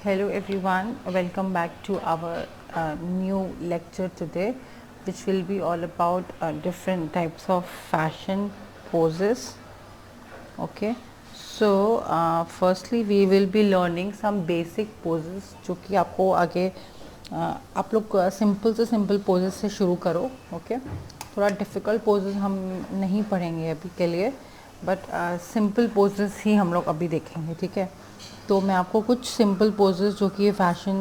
Hello everyone, welcome back to our new lecture today, which will be all about different types of fashion poses. Okay, so firstly we will be learning some basic poses जो कि आपको आगे आप लोग simple से simple poses से शुरू करो. ओके, थोड़ा डिफ़िकल्ट poses हम नहीं पढ़ेंगे अभी के लिए, बट सिंपल poses ही हम लोग अभी देखेंगे. ठीक है, तो मैं आपको कुछ सिंपल पोजेस जो कि फैशन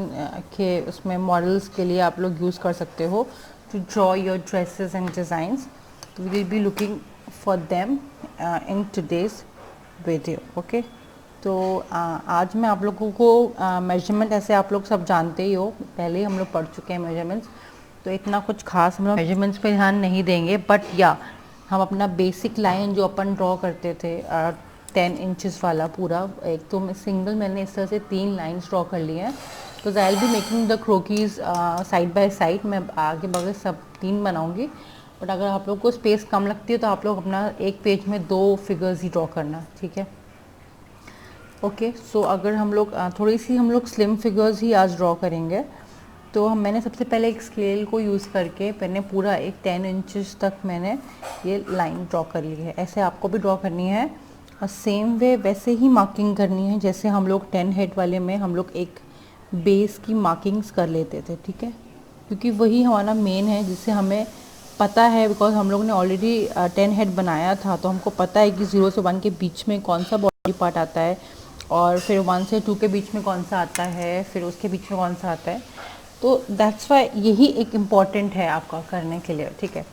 के उसमें मॉडल्स के लिए आप लोग यूज़ कर सकते हो to draw your dresses and designs. तो we will be looking for them in today's video. Okay, तो आज मैं आप लोगों को मेजरमेंट ऐसे आप लोग सब जानते ही हो, पहले ही हम लोग पढ़ चुके हैं मेजरमेंट्स, तो इतना कुछ खास हम लोग मेजरमेंट्स पे ध्यान नहीं देंगे. बट या हम अपना बेसिक लाइन जो अपन ड्रॉ करते थे 10 इंचेस वाला पूरा, एक तो मैं सिंगल मैंने इस तरह से 3 लाइंस ड्रॉ कर लिए हैं. तो I will be making the croquis side by side. मैं आगे बगल सब 3 बनाऊंगी, बट अगर आप लोग को स्पेस कम लगती है तो आप लोग अपना एक पेज में 2 फिगर्स ही ड्रॉ करना. ठीक है, ओके. सो अगर हम लोग थोड़ी सी हम लोग स्लिम फिगर्स ही आज ड्रॉ करेंगे, तो मैंने सबसे पहले एक स्केल को यूज़ करके मैंने पूरा एक 10 इंचेस तक मैंने ये लाइन ड्रॉ कर ली है. ऐसे आपको भी ड्रॉ करनी है और सेम वे वैसे ही मार्किंग करनी है जैसे हम लोग 10 हेड वाले में हम लोग एक बेस की मार्किंग्स कर लेते थे. ठीक है, क्योंकि वही हमारा मेन है जिससे हमें पता है, बिकॉज हम लोग ने ऑलरेडी 10 हेड बनाया था, तो हमको पता है कि 0 से 1 के बीच में कौन सा बॉडी पार्ट आता है और फिर 1 से 2 के बीच में कौन सा आता है, फिर उसके बीच में कौन सा आता है. तो दैट्स वाई यही एक इम्पॉर्टेंट है आपका करने के लिए. ठीक है,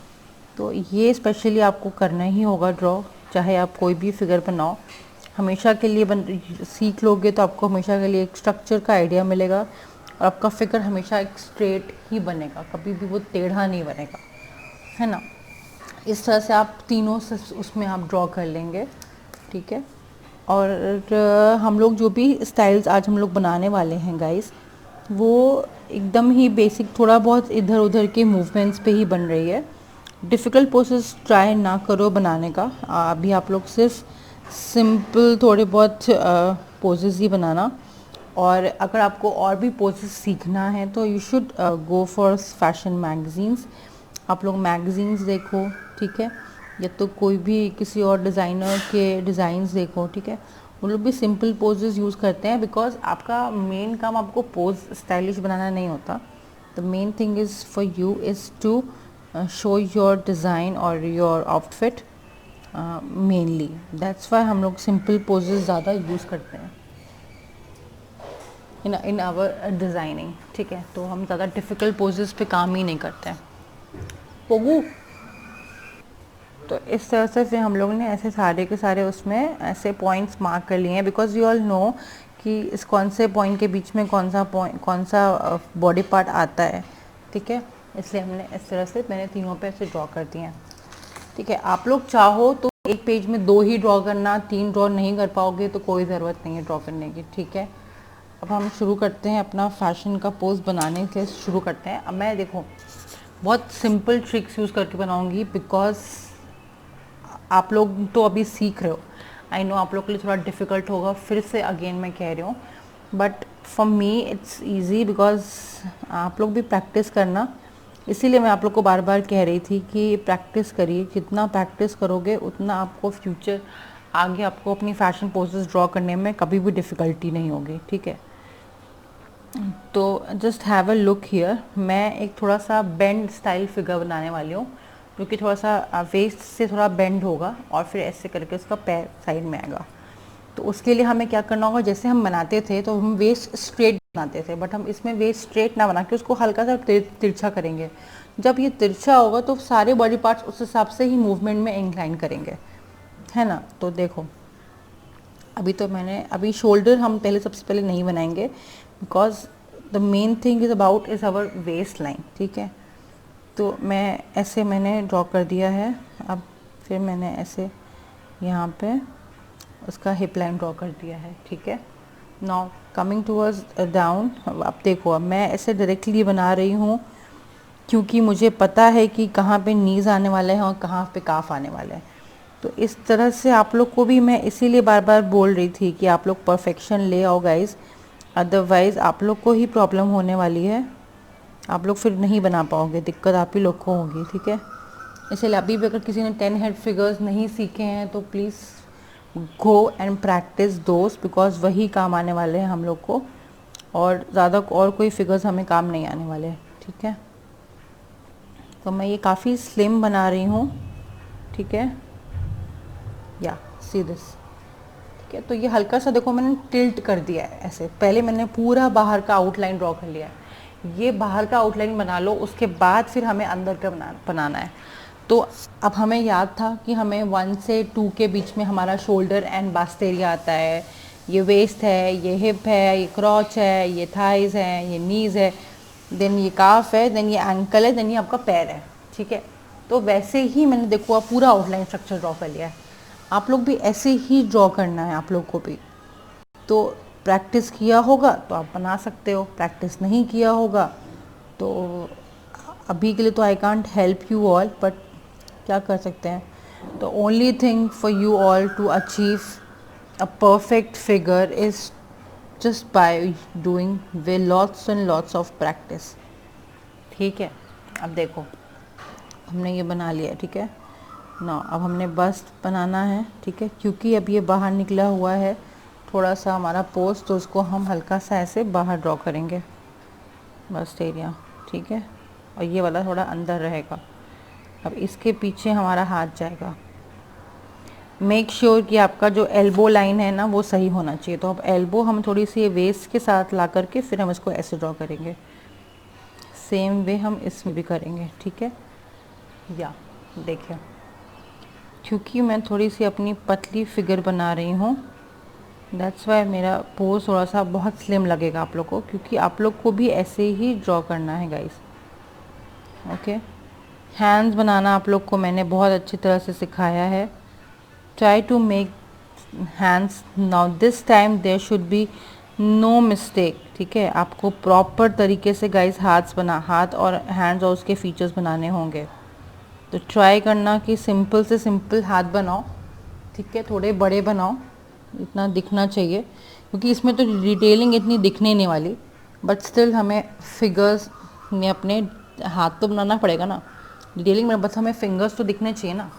तो ये स्पेशली आपको करना ही होगा ड्रॉ, चाहे आप कोई भी फिगर बनाओ. हमेशा के लिए सीख लोगे तो आपको हमेशा के लिए एक स्ट्रक्चर का आइडिया मिलेगा और आपका फिगर हमेशा एक स्ट्रेट ही बनेगा, कभी भी वो टेढ़ा नहीं बनेगा, है ना. इस तरह से आप तीनों से उसमें आप ड्रॉ कर लेंगे. ठीक है, और हम लोग जो भी स्टाइल्स आज हम लोग बनाने वाले हैं गाइस, वो एकदम ही बेसिक, थोड़ा बहुत इधर उधर के मूवमेंट्स पे ही बन रही है. डिफ़िकल्ट पोसेस ट्राई ना करो बनाने का. अभी आप लोग सिर्फ सिंपल थोड़े बहुत पोजेस ही बनाना. और अगर आपको और भी पोजेस सीखना है तो you should go for fashion magazines. आप लोग मैगजीन्स देखो. ठीक है, या तो कोई भी किसी और डिज़ाइनर के डिज़ाइंस देखो. ठीक है, वो लोग भी सिंपल पोजेस यूज़ करते हैं, बिकॉज आपका मेन काम आपको पोज स्टाइलिश बनाना नहीं होता. The main thing is for you is to show your design और your outfit mainly. That's why हम लोग सिंपल पोजेस ज़्यादा यूज़ करते हैं इन आवर डिज़ाइनिंग. ठीक है, तो हम ज़्यादा डिफ़िकल्ट पोजेस पे काम ही नहीं करते हैं. पोगू, तो इस तरह से फिर हम लोग ने ऐसे सारे के सारे उसमें ऐसे पॉइंट्स मार्क कर लिए हैं, बिकॉज यू ऑल नो कि इस कौन से पॉइंट के बीच में कौन सा बॉडी पार्ट आता है. ठीक है, इसलिए हमने इस तरह से मैंने तीनों पे ऐसे ड्रॉ कर दिए हैं. ठीक है, आप लोग चाहो तो एक पेज में 2 ही ड्रॉ करना, 3 ड्रॉ नहीं कर पाओगे तो कोई ज़रूरत नहीं है ड्रॉ करने की. ठीक है, अब हम शुरू करते हैं अपना फैशन का पोज बनाने से शुरू करते हैं. अब मैं देखो बहुत सिंपल ट्रिक्स यूज़ करके बनाऊंगी, बिकॉज आप लोग तो अभी सीख रहे हो. आई नो आप लोग के लिए थोड़ा डिफ़िकल्ट होगा, फिर से अगेन मैं कह रही हूँ, but for me it's easy, because आप लोग भी प्रैक्टिस करना. इसीलिए मैं आप लोग को बार बार कह रही थी कि प्रैक्टिस करिए. जितना प्रैक्टिस करोगे उतना आपको फ्यूचर आगे आपको अपनी फैशन पोजेस ड्रॉ करने में कभी भी डिफ़िकल्टी नहीं होगी. ठीक है, तो just have a look here. मैं एक थोड़ा सा बेंड स्टाइल फिगर बनाने वाली हूँ, जो कि थोड़ा सा वेस्ट से थोड़ा बेंड होगा और फिर ऐसे करके उसका पैर साइड में आएगा. तो उसके लिए हमें क्या करना होगा, जैसे हम बनाते थे तो हम वेस्ट स्ट्रेट बनाते थे, बट हम इसमें वेस्ट स्ट्रेट ना बना के उसको हल्का सा तिरछा करेंगे. जब ये तिरछा होगा तो सारे बॉडी पार्ट्स उस हिसाब से ही मूवमेंट में इंक्लाइन करेंगे, है ना. तो देखो अभी शोल्डर हम पहले सबसे पहले नहीं बनाएंगे, because the main thing is about is our waist line. ठीक है, तो मैंने ड्रॉ कर दिया है. अब फिर मैंने ऐसे यहाँ पे उसका हिप लाइन ड्रॉ कर दिया है. ठीक है, नाउ कमिंग टूवर्ड्स डाउन. अब देखो, अब मैं ऐसे डायरेक्टली बना रही हूँ क्योंकि मुझे पता है कि कहाँ पे नीज़ आने वाले हैं और कहाँ पे काफ आने वाले हैं. तो इस तरह से आप लोग को भी मैं इसीलिए बार बार बोल रही थी कि आप लोग परफेक्शन ले आओ गाइज. अदरवाइज़ आप लोग को ही प्रॉब्लम होने वाली है, आप लोग फिर नहीं बना पाओगे, दिक्कत आप ही लोग को होगी, ठीक है। इसलिए अभी भी अगर किसी ने 10 हेड फिगर्स नहीं सीखे हैं तो प्लीज़ गो एंड प्रैक्टिस दोस्त, बिकॉज वही काम आने वाले हैं हम लोग को, और ज़्यादा और कोई फिगर्स हमें काम नहीं आने वाले, ठीक है। तो मैं ये काफ़ी स्लिम बना रही हूँ, ठीक है, या सी दिस, ठीक है। तो ये हल्का सा देखो मैंने टिल्ट कर दिया है ऐसे, पहले मैंने पूरा बाहर का आउटलाइन ड्रॉ कर लिया है। ये बाहर का आउटलाइन बना लो, उसके बाद फिर हमें अंदर का बनाना है। तो अब हमें याद था कि हमें 1 से 2 के बीच में हमारा शोल्डर एंड बास्ट एरिया आता है, ये वेस्ट है, ये हिप है, ये क्रॉच है, ये थाइज है, ये नीज़ है, देन ये काफ है, देन ये एंकल है, देन ये आपका पैर है, ठीक है। तो वैसे ही मैंने देखो आप पूरा आउटलाइन स्ट्रक्चर ड्रॉ कर लिया है। आप लोग भी ऐसे ही ड्रॉ करना है आप लोग को भी। तो प्रैक्टिस किया होगा तो आप बना सकते हो, प्रैक्टिस नहीं किया होगा तो अभी के लिए तो I can't help you all, but क्या कर सकते हैं। The only thing for you all to achieve a perfect figure is just by doing with lots and lots of practice, ठीक है। अब देखो हमने ये बना लिया, ठीक है ना। अब हमने बस्ट बनाना है, ठीक है, क्योंकि अब ये बाहर निकला हुआ है थोड़ा सा हमारा पोस्ट, तो उसको हम हल्का सा ऐसे बाहर ड्रॉ करेंगे बस्ट एरिया, ठीक है, और ये वाला थोड़ा अंदर रहेगा। अब इसके पीछे हमारा हाथ जाएगा। मेक श्योर कि आपका जो एल्बो लाइन है ना वो सही होना चाहिए। तो अब एल्बो हम थोड़ी सी वेस्ट के साथ ला करके फिर हम इसको ऐसे ड्रॉ करेंगे, सेम वे हम इसमें भी करेंगे, ठीक है। या देखिए, क्योंकि मैं थोड़ी सी अपनी पतली फिगर बना रही हूँ, दैट्स वाई मेरा पोज थोड़ा सा बहुत स्लिम लगेगा आप लोग को, क्योंकि आप लोग को भी ऐसे ही ड्रॉ करना है गाइस, ओके। हैंड्स बनाना आप लोग को मैंने बहुत अच्छी तरह से सिखाया है। Try to make hands now, this time there should be no mistake, ठीक है। आपको प्रॉपर तरीके से गाइस हाथ और हैंड्स और उसके फीचर्स बनाने होंगे। तो ट्राई करना कि सिंपल से सिंपल हाथ बनाओ, ठीक है, थोड़े बड़े बनाओ, इतना दिखना चाहिए, क्योंकि इसमें तो डिटेलिंग इतनी दिखने नहीं वाली, बट स्टिल हमें फिगर्स में अपने हाथ तो बनाना पड़ेगा ना, डिटेलिंग में बस हमें फिंगर्स तो दिखने चाहिए ना,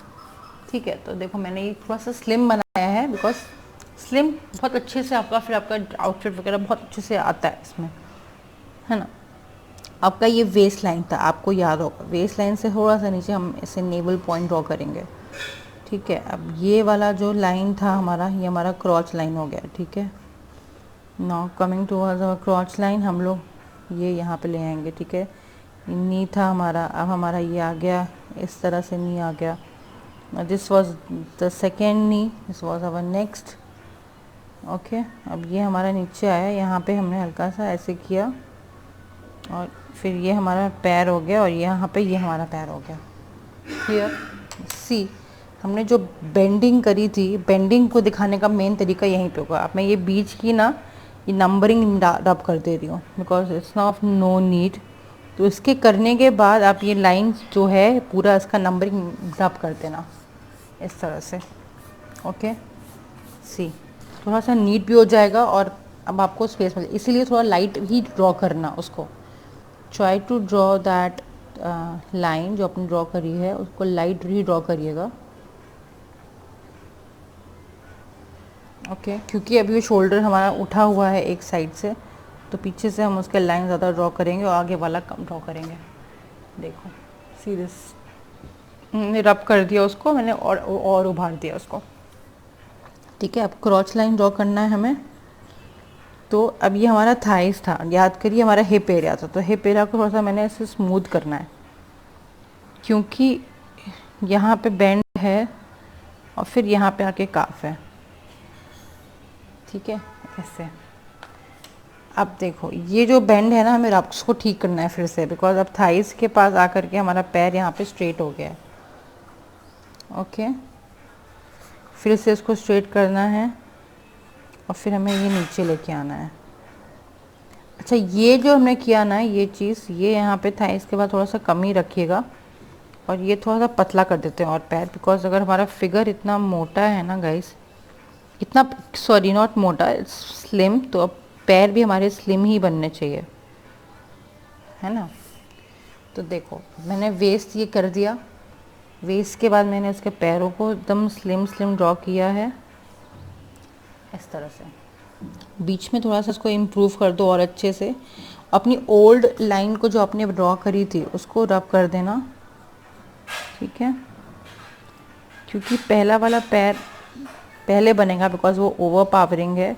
ठीक है। तो देखो मैंने ये थोड़ा सा स्लिम बनाया है, बिकॉज स्लिम बहुत अच्छे से आपका फिर आपका आउटफिट वगैरह बहुत अच्छे से आता है इसमें, है ना। आपका ये वेस्ट लाइन था, आपको याद होगा, वेस्ट लाइन से थोड़ा सा नीचे हम इसे नेवल पॉइंट ड्रॉ करेंगे, ठीक है। अब ये वाला जो लाइन था हमारा, ये हमारा क्रॉच लाइन हो गया, ठीक है। Now coming towards our crotch line, हम लोग ये यहाँ पे ले आएंगे, ठीक है। नी था हमारा, अब हमारा ये आ गया, इस तरह से नी आ गया। This was the second knee, this was our next, okay. अब ये हमारा नीचे आया, यहाँ पे हमने हल्का सा ऐसे किया, और फिर ये हमारा पैर हो गया, और यहाँ पे ये हमारा पैर हो गया। हियर सी, हमने जो बेंडिंग करी थी, बेंडिंग को दिखाने का मेन तरीका यहीं पे होगा। अब मैं ये बीच की ना ये नंबरिंग रब कर दे रही हूँ, because it's not of no need. तो इसके करने के बाद आप ये लाइन जो है पूरा इसका नंबरिंग रब कर देना इस तरह से, ओके। सी थोड़ा सा नीट भी हो जाएगा, और अब आपको स्पेस मिले, इसीलिए थोड़ा लाइट ही ड्रॉ करना उसको। Try to draw that line जो आपने ड्रॉ करी है उसको लाइट ही ड्रॉ करिएगा, ओके। क्योंकि अभी ये शोल्डर हमारा उठा हुआ है एक साइड से, तो पीछे से हम उसके लाइन ज़्यादा ड्रॉ करेंगे और आगे वाला कम ड्रॉ करेंगे। देखो सी दिस, मैंने रब कर दिया उसको मैंने, और उभार दिया उसको, ठीक है। अब क्रॉच लाइन ड्रॉ करना है हमें। तो अब ये हमारा थाइस था, याद करिए हमारा हिप एरिया था, तो हिप एरिया को थोड़ा सा मैंने ऐसे स्मूथ करना है, क्योंकि यहाँ पे बेंड है और फिर यहाँ पे आके काफ है, ठीक है, ऐसे। अब देखो ये जो बेंड है ना, हमें रब्स को ठीक करना है फिर से, बिकॉज अब थाइस के पास आकर के हमारा पैर यहाँ पे स्ट्रेट हो गया है, ओके। फिर से इसको स्ट्रेट करना है और फिर हमें ये नीचे लेके आना है। अच्छा, ये जो हमने किया ना ये चीज़, ये यहाँ पे थाइस के बाद थोड़ा सा कम ही रखिएगा, और ये थोड़ा सा पतला कर देते हैं और पैर, बिकॉज अगर हमारा फिगर इतना मोटा है ना गाइस, इतना, सॉरी नॉट मोटा, इट्स स्लिम, तो अब पैर भी हमारे स्लिम ही बनने चाहिए, है ना। तो देखो मैंने वेस्ट ये कर दिया, वेस्ट के बाद मैंने उसके पैरों को एकदम स्लिम स्लिम ड्रॉ किया है इस तरह से। बीच में थोड़ा सा इसको इम्प्रूव कर दो और अच्छे से। अपनी ओल्ड लाइन को जो आपने ड्रॉ करी थी उसको रब कर देना, ठीक है, क्योंकि पहला वाला पैर पहले बनेगा बिकॉज वो ओवर पावरिंग है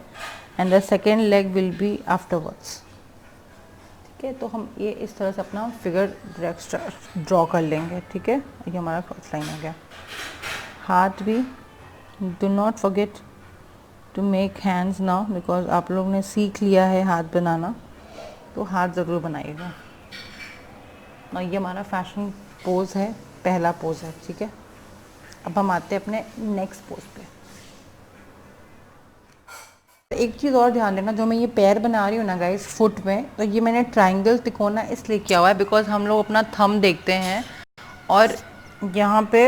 and the second leg will be afterwards, ठीक है। तो हम ये इस तरह से अपना फिगर ड्रॉ कर लेंगे, ठीक है। ये हमारा फर्स्ट लाइन हो गया। हाथ भी do not forget to make hands now because आप लोग ने सीख लिया है हाथ बनाना, तो हाथ ज़रूर बनाइएगा। और ये हमारा फैशन पोज है, पहला पोज है, ठीक है। अब हम आते हैं अपने नेक्स्ट पोज पे। एक चीज़ और ध्यान देना, जो मैं ये पैर बना रही हूँ ना गाइस फुट में, तो ये मैंने ट्रायंगल तिकोना इसलिए किया हुआ है बिकॉज हम लोग अपना थंब देखते हैं और यहाँ पे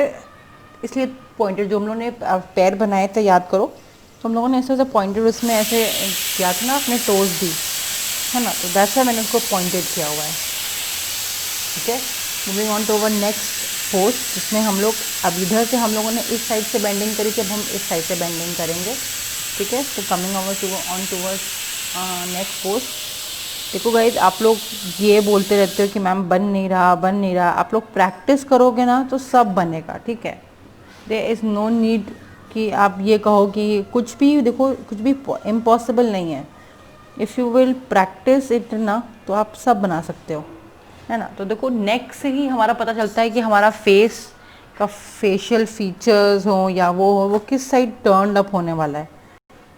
इसलिए पॉइंटेड, जो हम लोगों ने पैर बनाए थे याद करो, तो हम लोगों ने ऐसे पॉइंटेड उसमें ऐसे किया था ना अपने टोज भी, है ना। तो दैट्स व्हाई मैंने उसको पॉइंटेड किया हुआ है, ठीक है। Moving on to our next pose, जिसमें हम लोग अब इधर से हम लोगों ने इस साइड से बेंडिंग करी थी, अब हम इस साइड से बेंडिंग करेंगे, ठीक है। तो coming over to on towards next pose. देखो गाइज, आप लोग ये बोलते रहते हो कि मैम बन नहीं रहा बन नहीं रहा, आप लोग प्रैक्टिस करोगे ना तो सब बनेगा, ठीक है। देयर इज़ नो नीड कि आप ये कहो कि कुछ भी, देखो कुछ भी इम्पॉसिबल नहीं है। If you will practice it ना, तो आप सब बना सकते हो, है ना। तो देखो नेक से ही हमारा पता चलता है कि हमारा फेस का फेशियल फीचर्स हो या वो किस साइड टर्न अप होने वाला है।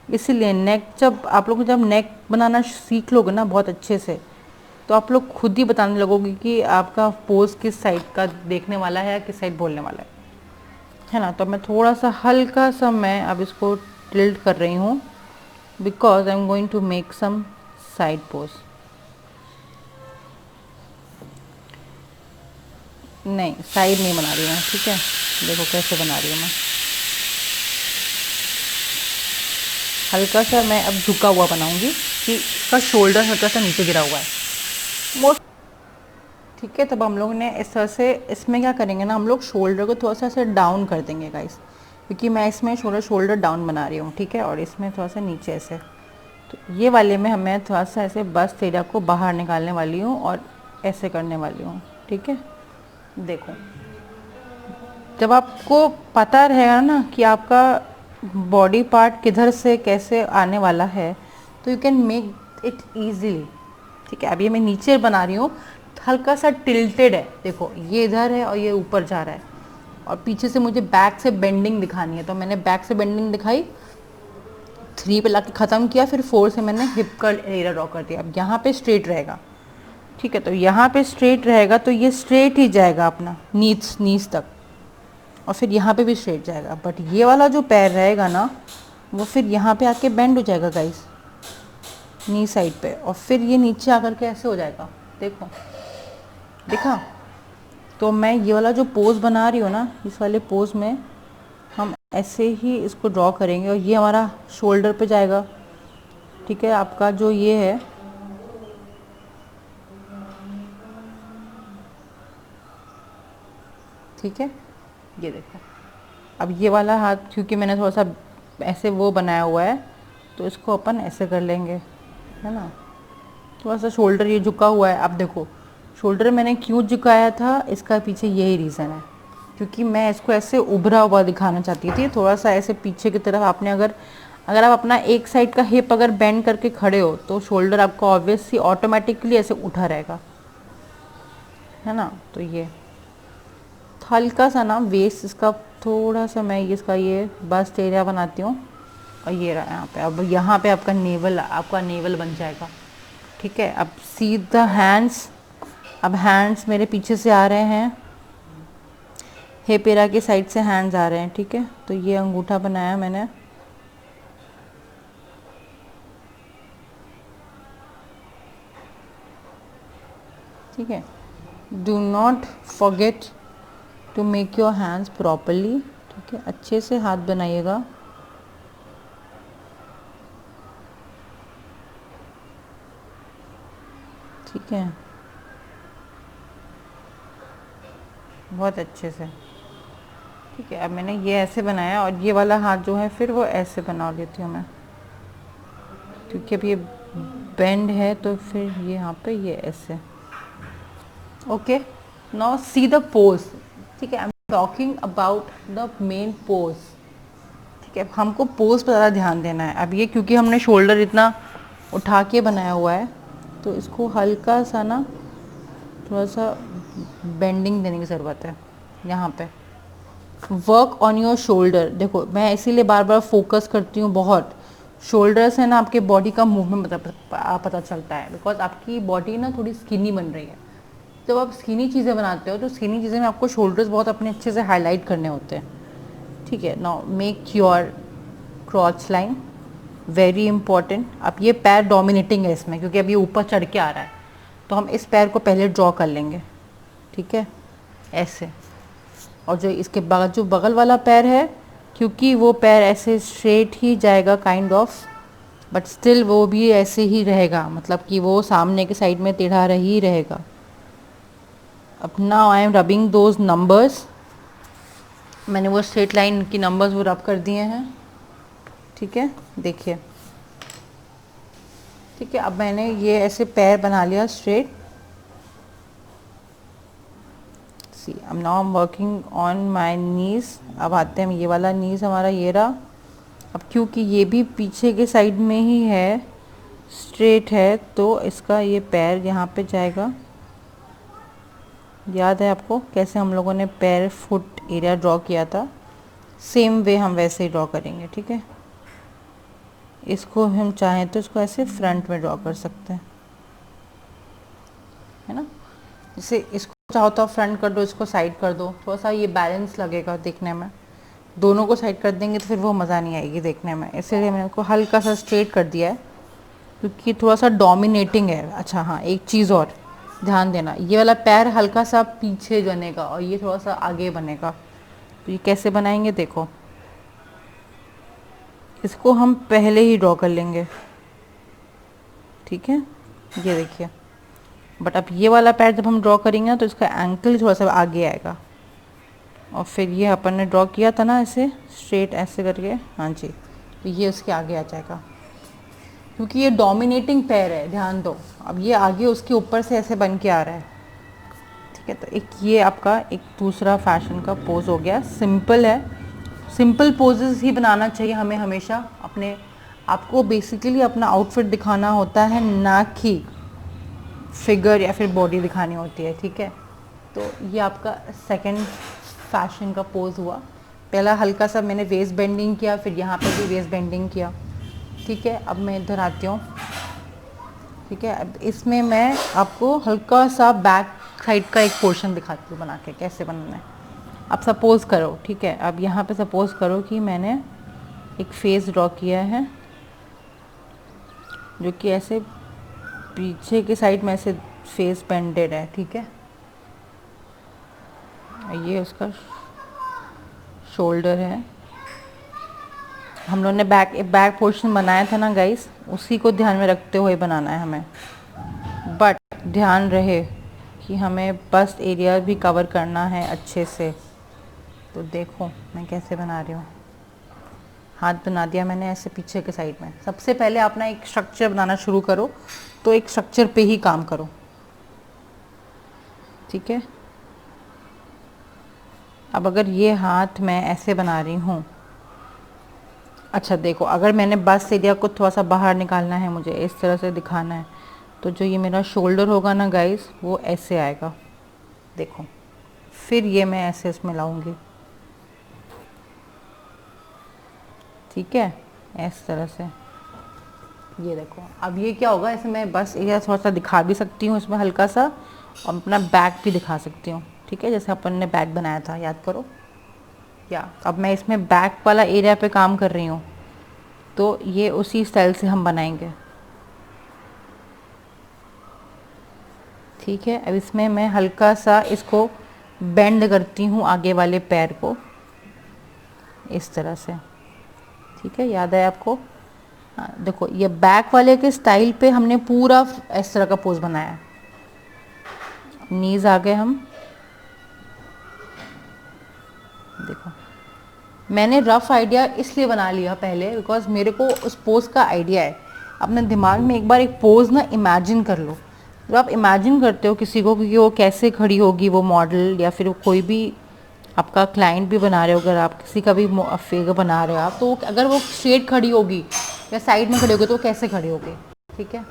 इसीलिए नेक, जब आप लोग जब नेक बनाना सीख लोगे ना बहुत अच्छे से, तो आप लोग खुद ही बताने लगोगे कि आपका पोज किस साइड का देखने वाला है या किस साइड बोलने वाला है ना। तो मैं थोड़ा सा हल्का सा मैं अब इसको टिल्ट कर रही हूँ because I am going to make some side pose. नहीं, साइड नहीं बना रही मैं, ठीक है। देखो कैसे बना रही हूँ मैं, हल्का सा मैं अब झुका हुआ बनाऊंगी कि इसका शोल्डर हल्का सा नीचे गिरा हुआ है मोस्ट, ठीक है। तब हम लोग ने इस तरह से, इसमें क्या करेंगे ना, हम लोग शोल्डर को थोड़ा सा ऐसे डाउन कर देंगे गाइस, क्योंकि मैं इसमें शोल्डर डाउन बना रही हूँ, ठीक है। और इसमें थोड़ा सा नीचे ऐसे, तो ये वाले में हमें थोड़ा सा ऐसे बस एरिया को बाहर निकालने वाली हूँ और ऐसे करने वाली हूँ, ठीक है। देखो जब आपको पता रहेगा ना कि आपका बॉडी पार्ट किधर से कैसे आने वाला है, तो you can make it easily, ठीक है। अभी मैं नीचे बना रही हूँ, हल्का सा टिल्टेड है, देखो ये इधर है और ये ऊपर जा रहा है, और पीछे से मुझे बैक से बेंडिंग दिखानी है, तो मैंने बैक से बेंडिंग दिखाई, 3 पे लाके ख़त्म किया, फिर 4 से मैंने हिप का एरिया ड्रॉ कर दिया। अब यहाँ पे स्ट्रेट रहेगा, ठीक है। तो यहाँ पे स्ट्रेट रहेगा तो ये स्ट्रेट ही जाएगा अपना नीज तक, और फिर यहाँ पे भी स्ट्रेट जाएगा। बट ये वाला जो पैर रहेगा ना, वो फिर यहाँ पे आके बेंड हो जाएगा गाइस, नी साइड पे, और फिर ये नीचे आकर के ऐसे हो जाएगा, देखो देखा। तो मैं ये वाला जो पोज बना रही हूँ ना, इस वाले पोज में हम ऐसे ही इसको ड्रॉ करेंगे, और ये हमारा शोल्डर पे जाएगा, ठीक है। आपका जो ये है, ठीक है, ये देखो। अब ये वाला हाथ क्योंकि मैंने थोड़ा सा ऐसे वो बनाया हुआ है, तो इसको अपन ऐसे कर लेंगे, है ना। थोड़ा सा शोल्डर ये झुका हुआ है। अब देखो शोल्डर मैंने क्यों झुकाया था, इसका पीछे यही रीज़न है, क्योंकि मैं इसको ऐसे उभरा हुआ दिखाना चाहती थी, थोड़ा सा ऐसे पीछे की तरफ। आपने अगर आप अपना एक साइड का हिप अगर बेंड करके खड़े हो, तो शोल्डर आपका ऑब्वियसली ऑटोमेटिकली ऐसे उठा रहेगा, है ना। तो ये हल्का सा ना वेस्ट इसका थोड़ा सा मैं इसका ये बस्ट एरिया बनाती हूँ, और ये रहा यहाँ पे। अब यहाँ पे आपका नेवल बन जाएगा, ठीक है। अब सी द हैंड्स, अब हैंड्स मेरे पीछे से आ रहे हैं, हिप एरिया के साइड से हैंड्स आ रहे हैं, ठीक है। तो ये अंगूठा बनाया मैंने, ठीक है। Do not forget to make your hands properly, ठीक है। अच्छे से हाथ बनाइएगा, ठीक है, बहुत अच्छे से। ठीक है, अब मैंने ये ऐसे बनाया और ये वाला हाथ जो है फिर वो ऐसे बना लेती हूँ मैं, क्योंकि अब ये बेंड है तो फिर ये यहाँ पे ये ऐसे। Okay, now see the pose. ठीक है, I am talking about the main pose. ठीक है, हमको पोज पर ज़्यादा ध्यान देना है। अब ये क्योंकि हमने शोल्डर इतना उठा के बनाया हुआ है तो इसको हल्का सा ना थोड़ा सा बेंडिंग देने की ज़रूरत है यहाँ पे। Work on your shoulder. देखो मैं इसीलिए बार बार फोकस करती हूँ बहुत। शोल्डर से ना आपके बॉडी का मूवमेंट पता चलता है, बिकॉज आपकी बॉडी ना थोड़ी स्किनी बन रही है। जब आप स्किनी चीज़ें बनाते हो तो स्किनी चीज़ें में आपको शोल्डर्स बहुत अपने अच्छे से हाईलाइट करने होते हैं। ठीक है, now make your क्रॉच line very important. अब ये पैर डोमिनेटिंग है इसमें, क्योंकि अब ये ऊपर चढ़ के आ रहा है, तो हम इस पैर को पहले ड्रॉ कर लेंगे। ठीक है, ऐसे। और जो इसके जो बगल वाला पैर है, क्योंकि वो पैर ऐसे स्ट्रेट ही जाएगा काइंड ऑफ, बट स्टिल वो भी ऐसे ही रहेगा, मतलब कि वो सामने के साइड में टेढ़ा ही रहेगा। अब now I M rubbing those numbers. मैंने वो स्ट्रेट लाइन की नंबर्स वो रब कर दिए हैं। ठीक है, देखिए। ठीक है, अब मैंने ये ऐसे पैर बना लिया स्ट्रेट। सी अब now I am working on my knees. अब आते हैं, ये वाला नीज हमारा ये रहा। अब क्योंकि ये भी पीछे के साइड में ही है, स्ट्रेट है, तो इसका ये पैर यहाँ पे जाएगा। याद है आपको कैसे हम लोगों ने पैर फुट एरिया ड्रॉ किया था? सेम वे हम वैसे ही ड्रॉ करेंगे। ठीक है, इसको हम चाहें तो इसको ऐसे फ्रंट में ड्रॉ कर सकते हैं, है ना। जैसे इसको चाहो तो फ्रंट कर दो, इसको साइड कर दो, थोड़ा सा ये बैलेंस लगेगा देखने में। दोनों को साइड कर देंगे तो फिर वो मज़ा नहीं आएगी देखने में, इसलिए मैंने उसको हल्का सा स्ट्रेट कर दिया है, क्योंकि थोड़ा सा डोमिनेटिंग है। अच्छा हाँ, एक चीज़ और ध्यान देना, ये वाला पैर हल्का सा पीछे बनेगा और ये थोड़ा सा आगे बनेगा। तो ये कैसे बनाएंगे देखो, इसको हम पहले ही ड्रॉ कर लेंगे। ठीक है, ये देखिए। बट अब ये वाला पैर जब हम ड्रॉ करेंगे ना तो इसका एंकल थोड़ा सा आगे आएगा, और फिर ये अपन ने ड्रॉ किया था ना ऐसे स्ट्रेट ऐसे करके, हाँ जी, तो ये उसके आगे आ जाएगा, क्योंकि ये डोमिनेटिंग पैर है, ध्यान दो। अब ये आगे उसके ऊपर से ऐसे बन के आ रहा है। ठीक है, तो एक ये आपका एक दूसरा फैशन का पोज हो गया। सिंपल है, सिंपल पोजेस ही बनाना चाहिए हमें हमेशा। अपने आपको बेसिकली अपना आउटफिट दिखाना होता है, ना कि फिगर या फिर बॉडी दिखानी होती है। ठीक है, तो ये आपका सेकंड फैशन का पोज हुआ। पहला हल्का सा मैंने वेस्ट बेंडिंग किया, फिर यहाँ पे भी वेस्ट बेंडिंग किया। ठीक है, अब मैं इधर आती हूँ। ठीक है, अब इसमें मैं आपको हल्का सा बैक साइड का एक पोर्शन दिखाती हूँ बना के कैसे बनाना है। अब सपोज करो, ठीक है, अब यहाँ पे सपोज करो कि मैंने एक फेस ड्रॉ किया है, जो कि ऐसे पीछे के साइड में ऐसे फेस बेंडेड है। ठीक है, ये उसका शोल्डर है। हम लोगों ने बैक पोर्शन बनाया था ना गाइस, उसी को ध्यान में रखते हुए बनाना है हमें। बट ध्यान रहे कि हमें बस्ट एरिया भी कवर करना है अच्छे से। तो देखो मैं कैसे बना रही हूँ। हाथ बना दिया मैंने ऐसे पीछे के साइड में। सबसे पहले अपना एक स्ट्रक्चर बनाना शुरू करो, तो एक स्ट्रक्चर पे ही काम करो। ठीक है, अब अगर ये हाथ मैं ऐसे बना रही हूँ, अच्छा देखो, अगर मैंने बस्ट एरिया को थोड़ा सा बाहर निकालना है, मुझे इस तरह से दिखाना है, तो जो ये मेरा शोल्डर होगा ना गाइस, वो ऐसे आएगा। देखो, फिर ये मैं ऐसे इसमें लाऊंगी। ठीक है, इस तरह से। ये देखो, अब ये क्या होगा, ऐसे मैं बस एरिया थोड़ा सा दिखा भी सकती हूँ इसमें हल्का सा, और अपना बैक भी दिखा सकती हूँ। ठीक है, जैसे अपन ने बैक बनाया था, याद करो। या अब मैं इसमें बैक वाला एरिया पे काम कर रही हूँ, तो ये उसी स्टाइल से हम बनाएंगे। ठीक है, अब इसमें मैं हल्का सा इसको बेंड करती हूँ आगे वाले पैर को, इस तरह से। ठीक है, याद है आपको? हाँ देखो, ये बैक वाले के स्टाइल पे हमने पूरा इस तरह का पोज बनाया है। नीज आ गए हम। देखो मैंने रफ आइडिया इसलिए बना लिया पहले बिकॉज मेरे को उस पोज का आइडिया है। अपने दिमाग में एक बार एक पोज ना इमेजिन कर लो। जब आप इमेजिन करते हो किसी को कि वो कैसे खड़ी होगी, वो मॉडल या फिर कोई भी आपका क्लाइंट भी बना रहे हो, अगर आप किसी का भी फिगर बना रहे हो आप, तो अगर वो स्ट्रेट खड़ी होगी या साइड में खड़ी होगी तो वो कैसे खड़ी होगी। ठीक है,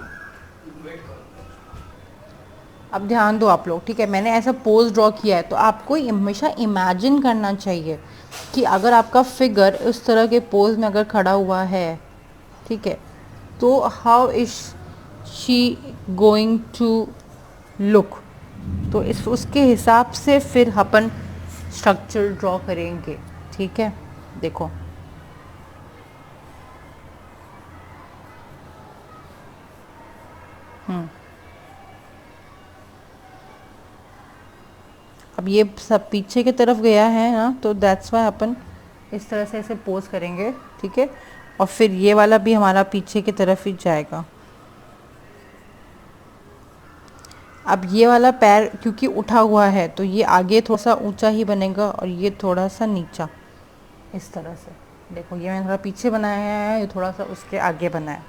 अब ध्यान दो आप लोग। ठीक है, मैंने ऐसा पोज ड्रॉ किया है तो आपको हमेशा इमेजिन करना चाहिए कि अगर आपका फिगर उस तरह के पोज में अगर खड़ा हुआ है, ठीक है, तो how is she going to look. तो इस उसके हिसाब से फिर अपन स्ट्रक्चर ड्रॉ करेंगे। ठीक है, देखो अब ये सब पीछे की तरफ गया है ना, तो दैट्स वाई अपन इस तरह से ऐसे पोज करेंगे। ठीक है, और फिर ये वाला भी हमारा पीछे की तरफ ही जाएगा। अब ये वाला पैर क्योंकि उठा हुआ है तो ये आगे थोड़ा सा ऊंचा ही बनेगा और ये थोड़ा सा नीचा, इस तरह से। देखो ये मैंने थोड़ा पीछे बनाया है, ये थोड़ा सा उसके आगे बनाया है।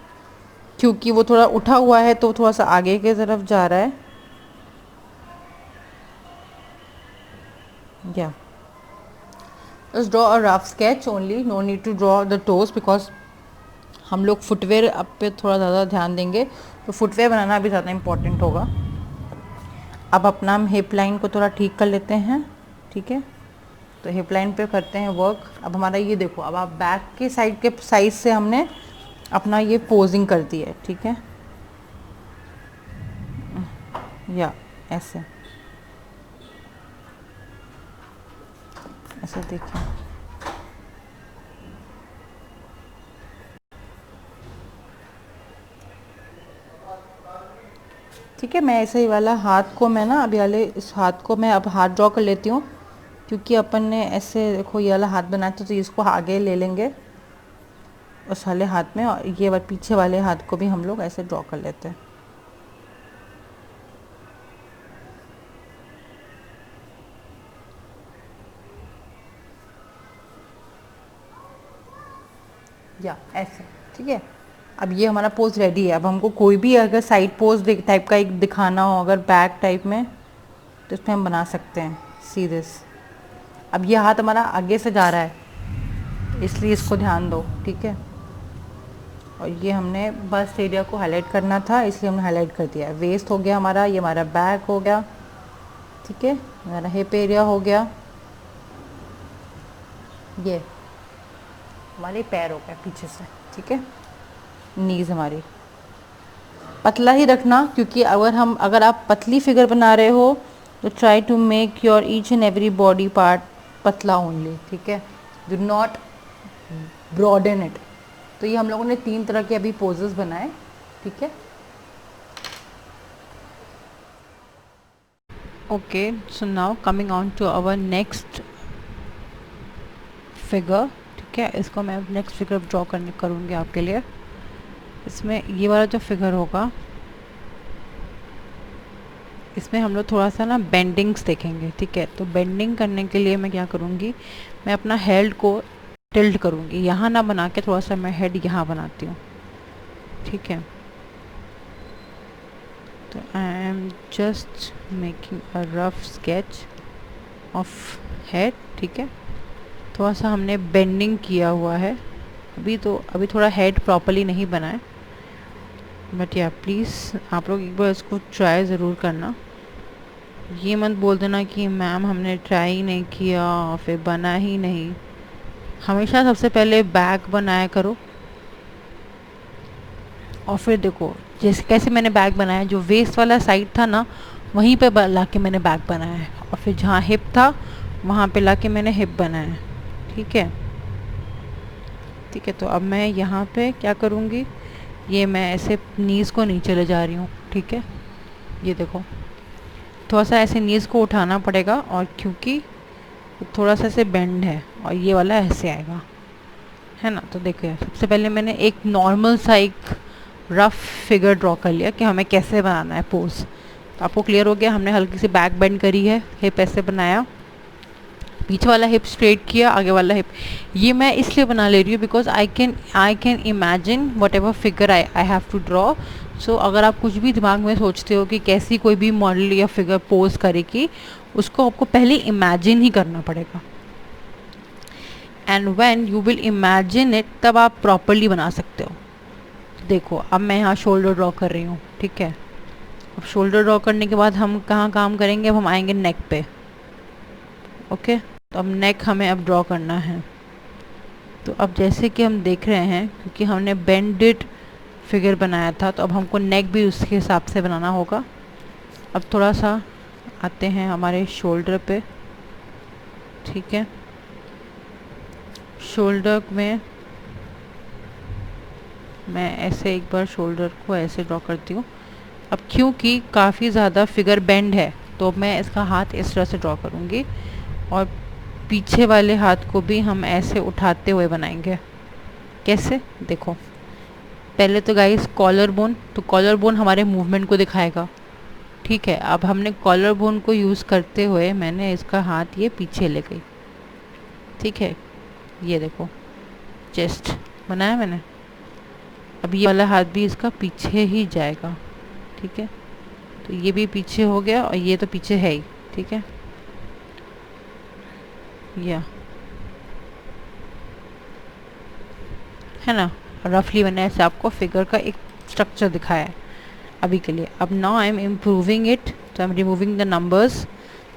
क्योंकि वो थोड़ा उठा हुआ है तो थोड़ा सा आगे की तरफ जा रहा है। या just draw a rough sketch only, no need to draw the toes because हम लोग फुटवेयर अब पे थोड़ा ज़्यादा ध्यान देंगे, तो फुटवेयर बनाना भी ज़्यादा इम्पोर्टेंट होगा। अब अपना हम हिप लाइन को थोड़ा ठीक कर लेते हैं। ठीक है, तो हिप लाइन पे करते हैं वर्क। अब हमारा ये देखो, अब आप बैक के साइड के साइज से हमने अपना ये पोजिंग कर दी है। ठीक है, या ऐसे ऐसे देखिए। ठीक है, मैं ऐसे ही वाला हाथ को मैं ना अभी वाले इस हाथ को मैं अब हाथ ड्रॉ कर लेती हूँ, क्योंकि अपन ने ऐसे देखो ये वाला हाथ बनाया था तो इसको आगे ले लेंगे उस वाले हाथ में, और ये पीछे वाले हाथ को भी हम लोग ऐसे ड्रॉ कर लेते हैं। या ऐसे। ठीक है, अब ये हमारा पोज रेडी है। अब हमको कोई भी अगर साइड पोज टाइप का एक दिखाना हो अगर बैक टाइप में, तो इसमें हम बना सकते हैं। सी दिस, अब ये हाथ हमारा आगे से जा रहा है इसलिए इसको ध्यान दो। ठीक है, और ये हमने बस्ट एरिया को हाईलाइट करना था इसलिए हमने हाईलाइट कर दिया। वेस्ट हो गया हमारा, ये हमारा बैक हो गया। ठीक है, हमारा हिप एरिया हो गया, ये हमारे पैर हो गया पीछे से। ठीक है, नीज हमारी पतला ही रखना, क्योंकि अगर आप पतली फिगर बना रहे हो तो try to make your each and every body part पतला ओनली। ठीक है, डू नॉट ब्रॉडन इट। तो ये हम लोगों ने 3 तरह के अभी पोजेस बनाए। ठीक है, okay, so now coming on to our next figure. ठीक है, इसको मैं नेक्स्ट फिगर ड्रॉ करूँगी आपके लिए। इसमें ये वाला जो फिगर होगा इसमें हम लोग थोड़ा सा ना बेंडिंग्स देखेंगे। ठीक है, तो बेंडिंग करने के लिए मैं क्या करूँगी, मैं अपना हेड को टिल्ट करूँगी, यहाँ ना बना के थोड़ा सा मैं हेड यहाँ बनाती हूँ। ठीक है, तो I am just making a rough sketch of head. ठीक है, थोड़ा सा हमने बेंडिंग किया हुआ है अभी थोड़ा हेड प्रॉपर्ली नहीं बना है, बट या प्लीज़ आप लोग एक बार इसको ट्राई ज़रूर करना। ये मत बोल देना कि मैम हमने ट्राई नहीं किया और फिर बना ही नहीं। हमेशा सबसे पहले बैक बनाया करो और फिर देखो जैसे कैसे मैंने बैक बनाया, जो वेस्ट वाला साइड था ना वहीं पे ला के मैंने बैक बनाया है, और फिर जहाँ हिप था वहाँ पे ला के मैंने हिप बनाया है। ठीक है, ठीक है, तो अब मैं यहाँ पे क्या करूँगी, ये मैं ऐसे नीज़ को नीचे ले जा रही हूँ। ठीक है, ये देखो थोड़ा सा ऐसे नीज़ को उठाना पड़ेगा, और क्योंकि थोड़ा सा ऐसे बेंड है और ये वाला ऐसे आएगा, है ना। तो देखिए सबसे पहले मैंने एक नॉर्मल सा एक रफ फिगर ड्रॉ कर लिया कि हमें कैसे बनाना है पोज। तो आपको क्लियर हो गया, हमने हल्की सी बैक बेंड करी है, हिप ऐसे बनाया, पीछे वाला हिप स्ट्रेट किया, आगे वाला हिप। ये मैं इसलिए बना ले रही हूँ because I can imagine whatever figure I have to draw. So अगर आप कुछ भी दिमाग में सोचते हो कि कैसी कोई भी मॉडल या फिगर पोज करेगी, उसको आपको पहले इमेजिन ही करना पड़ेगा। And when you will imagine it, तब आप प्रॉपरली बना सकते हो। देखो अब मैं यहाँ शोल्डर ड्रॉ कर रही हूँ, ठीक है। अब शोल्डर ड्रॉ करने के बाद हम कहाँ काम करेंगे, अब हम आएंगे नेक पे। ओके, तो अब नेक हमें अब ड्रॉ करना है। तो अब जैसे कि हम देख रहे हैं, क्योंकि हमने बेंडेड फिगर बनाया था, तो अब हमको नेक भी उसके हिसाब से बनाना होगा। अब थोड़ा सा आते हैं हमारे शोल्डर पे, ठीक है। शोल्डर में मैं ऐसे एक बार शोल्डर को ऐसे ड्रॉ करती हूँ। अब क्योंकि काफ़ी ज़्यादा फिगर बेंड है, तो मैं इसका हाथ इस तरह से ड्रॉ करूँगी, और पीछे वाले हाथ को भी हम ऐसे उठाते हुए बनाएंगे। कैसे, देखो पहले तो गाइस कॉलर बोन, तो कॉलर बोन हमारे मूवमेंट को दिखाएगा, ठीक है। अब हमने कॉलर बोन को यूज़ करते हुए मैंने इसका हाथ ये पीछे ले गई, ठीक है। ये देखो चेस्ट बनाया मैंने। अब ये वाला हाथ भी इसका पीछे ही जाएगा, ठीक है। तो ये भी पीछे हो गया, और ये तो पीछे है ही, ठीक है। या है ना, रफली मैंने ऐसे आपको फिगर का एक स्ट्रक्चर दिखाया है अभी के लिए। अब now I am improving it, तो I am removing the numbers.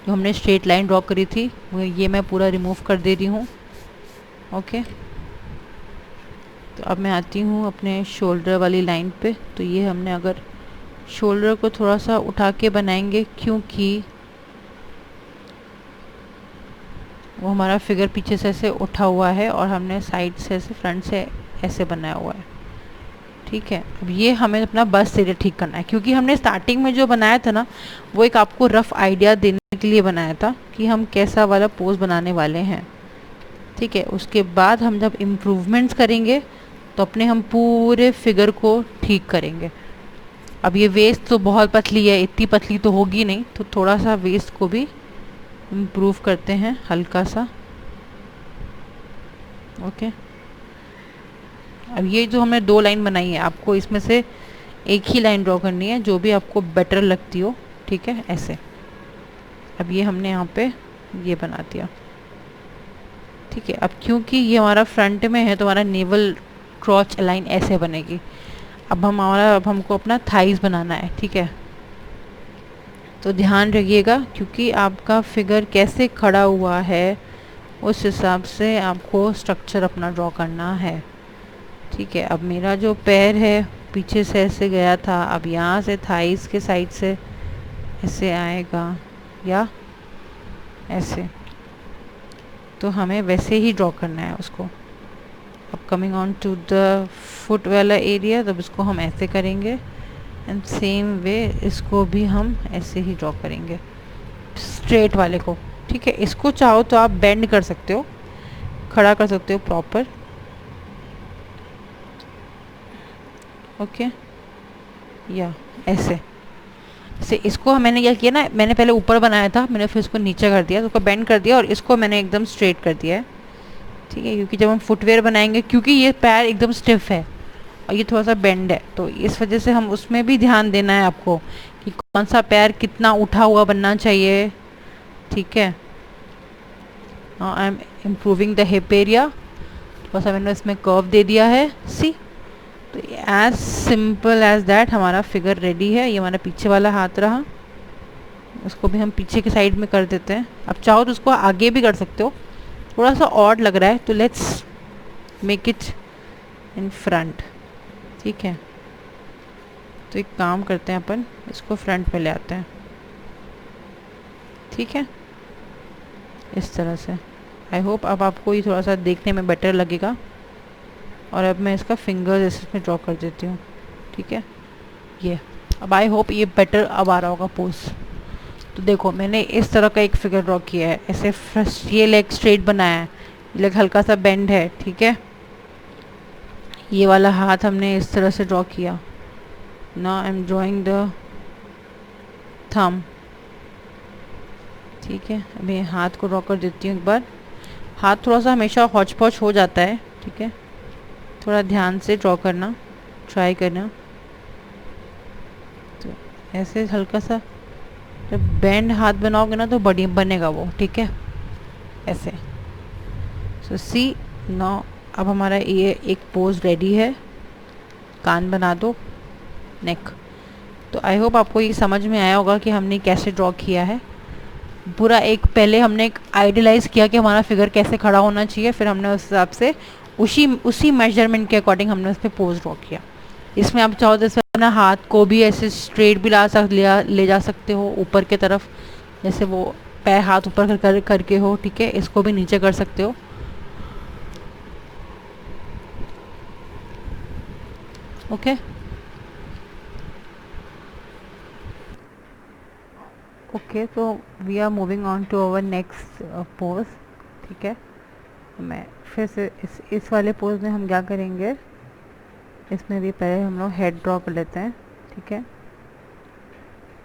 जो हमने स्ट्रेट लाइन ड्रॉ करी थी वो ये मैं पूरा रिमूव कर दे रही हूँ। ओके, तो अब मैं आती हूँ अपने शोल्डर वाली लाइन पे। तो ये हमने अगर शोल्डर को थोड़ा सा उठा के बनाएंगे, क्योंकि वो हमारा फिगर पीछे से ऐसे उठा हुआ है और हमने साइड से ऐसे फ्रंट से ऐसे बनाया हुआ है, ठीक है। अब ये हमें अपना बस्ट एरिया ठीक करना है, क्योंकि हमने स्टार्टिंग में जो बनाया था ना, वो एक आपको रफ आइडिया देने के लिए बनाया था कि हम कैसा वाला पोज बनाने वाले हैं, ठीक है। उसके बाद हम जब इम्प्रूवमेंट्स करेंगे तो अपने हम पूरे फिगर को ठीक करेंगे। अब ये वेस्ट तो बहुत पतली है, इतनी पतली तो होगी नहीं, तो थोड़ा सा वेस्ट को भी इम्प्रूव करते हैं हल्का सा। ओके, अब ये जो हमने 2 लाइन बनाई है, आपको इसमें से एक ही लाइन ड्रॉ करनी है, जो भी आपको बेटर लगती हो, ठीक है, ऐसे। अब ये हमने यहाँ पे ये बना दिया, ठीक है। अब क्योंकि ये हमारा फ्रंट में है, तो हमारा नेवल क्रॉच लाइन ऐसे बनेगी। अब हमको अपना थाइज बनाना है, ठीक है। तो ध्यान रखिएगा, क्योंकि आपका फिगर कैसे खड़ा हुआ है उस हिसाब से आपको स्ट्रक्चर अपना ड्रॉ करना है, ठीक है। अब मेरा जो पैर है पीछे से ऐसे गया था, अब यहाँ से थाइस के साइड से ऐसे आएगा या ऐसे, तो हमें वैसे ही ड्रॉ करना है उसको। अब coming on to the foot वाला एरिया, तब इसको हम ऐसे करेंगे, एंड सेम वे इसको भी हम ऐसे ही ड्रॉ करेंगे, स्ट्रेट वाले को, ठीक है। इसको चाहो तो आप बेंड कर सकते हो, खड़ा कर सकते हो प्रॉपर। ओके, या ऐसे से इसको मैंने क्या किया ना, मैंने पहले ऊपर बनाया था, मैंने फिर इसको नीचे कर दिया, तो उसको बेंड कर दिया, और इसको मैंने एकदम स्ट्रेट कर दिया है, ठीक है। क्योंकि जब हम फुटवेयर बनाएंगे, क्योंकि ये पैर एकदम स्टिफ है और ये थोड़ा सा बेंड है, तो इस वजह से हम उसमें भी ध्यान देना है आपको कि कौन सा पैर कितना उठा हुआ बनना चाहिए, ठीक है। आई am improving the hip area, थोड़ा सा मैंने इसमें कर्व दे दिया है, सी। तो एज सिंपल एज दैट हमारा फिगर रेडी है। ये हमारा पीछे वाला हाथ रहा, उसको भी हम पीछे के साइड में कर देते हैं। अब चाहो तो उसको आगे भी कर सकते हो, थोड़ा सा ऑड लग रहा है, तो let's make it in front, ठीक है। तो एक काम करते हैं, अपन इसको फ्रंट में ले आते हैं, ठीक है, इस तरह से। आई होप अब आपको ये थोड़ा सा देखने में बेटर लगेगा। और अब मैं इसका फिंगर इसमें ड्रॉ कर देती हूँ, ठीक है। ये अब आई होप ये बेटर अब आ रहा होगा पोज। तो देखो मैंने इस तरह का एक फिगर ड्रॉ किया है, ऐसे फर्स्ट ये लेग स्ट्रेट बनाया है, लेग हल्का सा बेंड है, ठीक है। ये वाला हाथ हमने इस तरह से ड्रॉ किया। Now I am drawing the thumb, ठीक है। अभी हाथ को ड्रॉ कर देती हूँ एक बार। हाथ थोड़ा सा हमेशा हौच पौच हो जाता है, ठीक है, थोड़ा ध्यान से ड्रॉ करना, ट्राई करना। तो ऐसे हल्का सा जब बैंड हाथ बनाओगे ना तो बढ़िया बनेगा वो, ठीक है, ऐसे। सो सी नाउ, अब हमारा ये एक पोज रेडी है। कान बना दो, नेक। तो आई होप आपको ये समझ में आया होगा कि हमने कैसे ड्रॉ किया है पूरा। एक पहले हमने एक आइडियलाइज किया कि हमारा फिगर कैसे खड़ा होना चाहिए, फिर हमने उस हिसाब से उसी मेजरमेंट के अकॉर्डिंग हमने उस पर पोज ड्रॉ किया। इसमें आप चाहो तो इसमें अपना हाथ को भी ऐसे स्ट्रेट भी ले जा सकते हो ऊपर के तरफ, जैसे वो पैर हाथ ऊपर करके हो, ठीक है। इसको भी नीचे कर सकते हो, ओके। ओके, तो we are moving on to our next pose, ठीक है। मैं फिर से इस वाले पोज में हम क्या करेंगे, इसमें भी पहले हम लोग हेड ड्रॉ कर लेते हैं, ठीक है।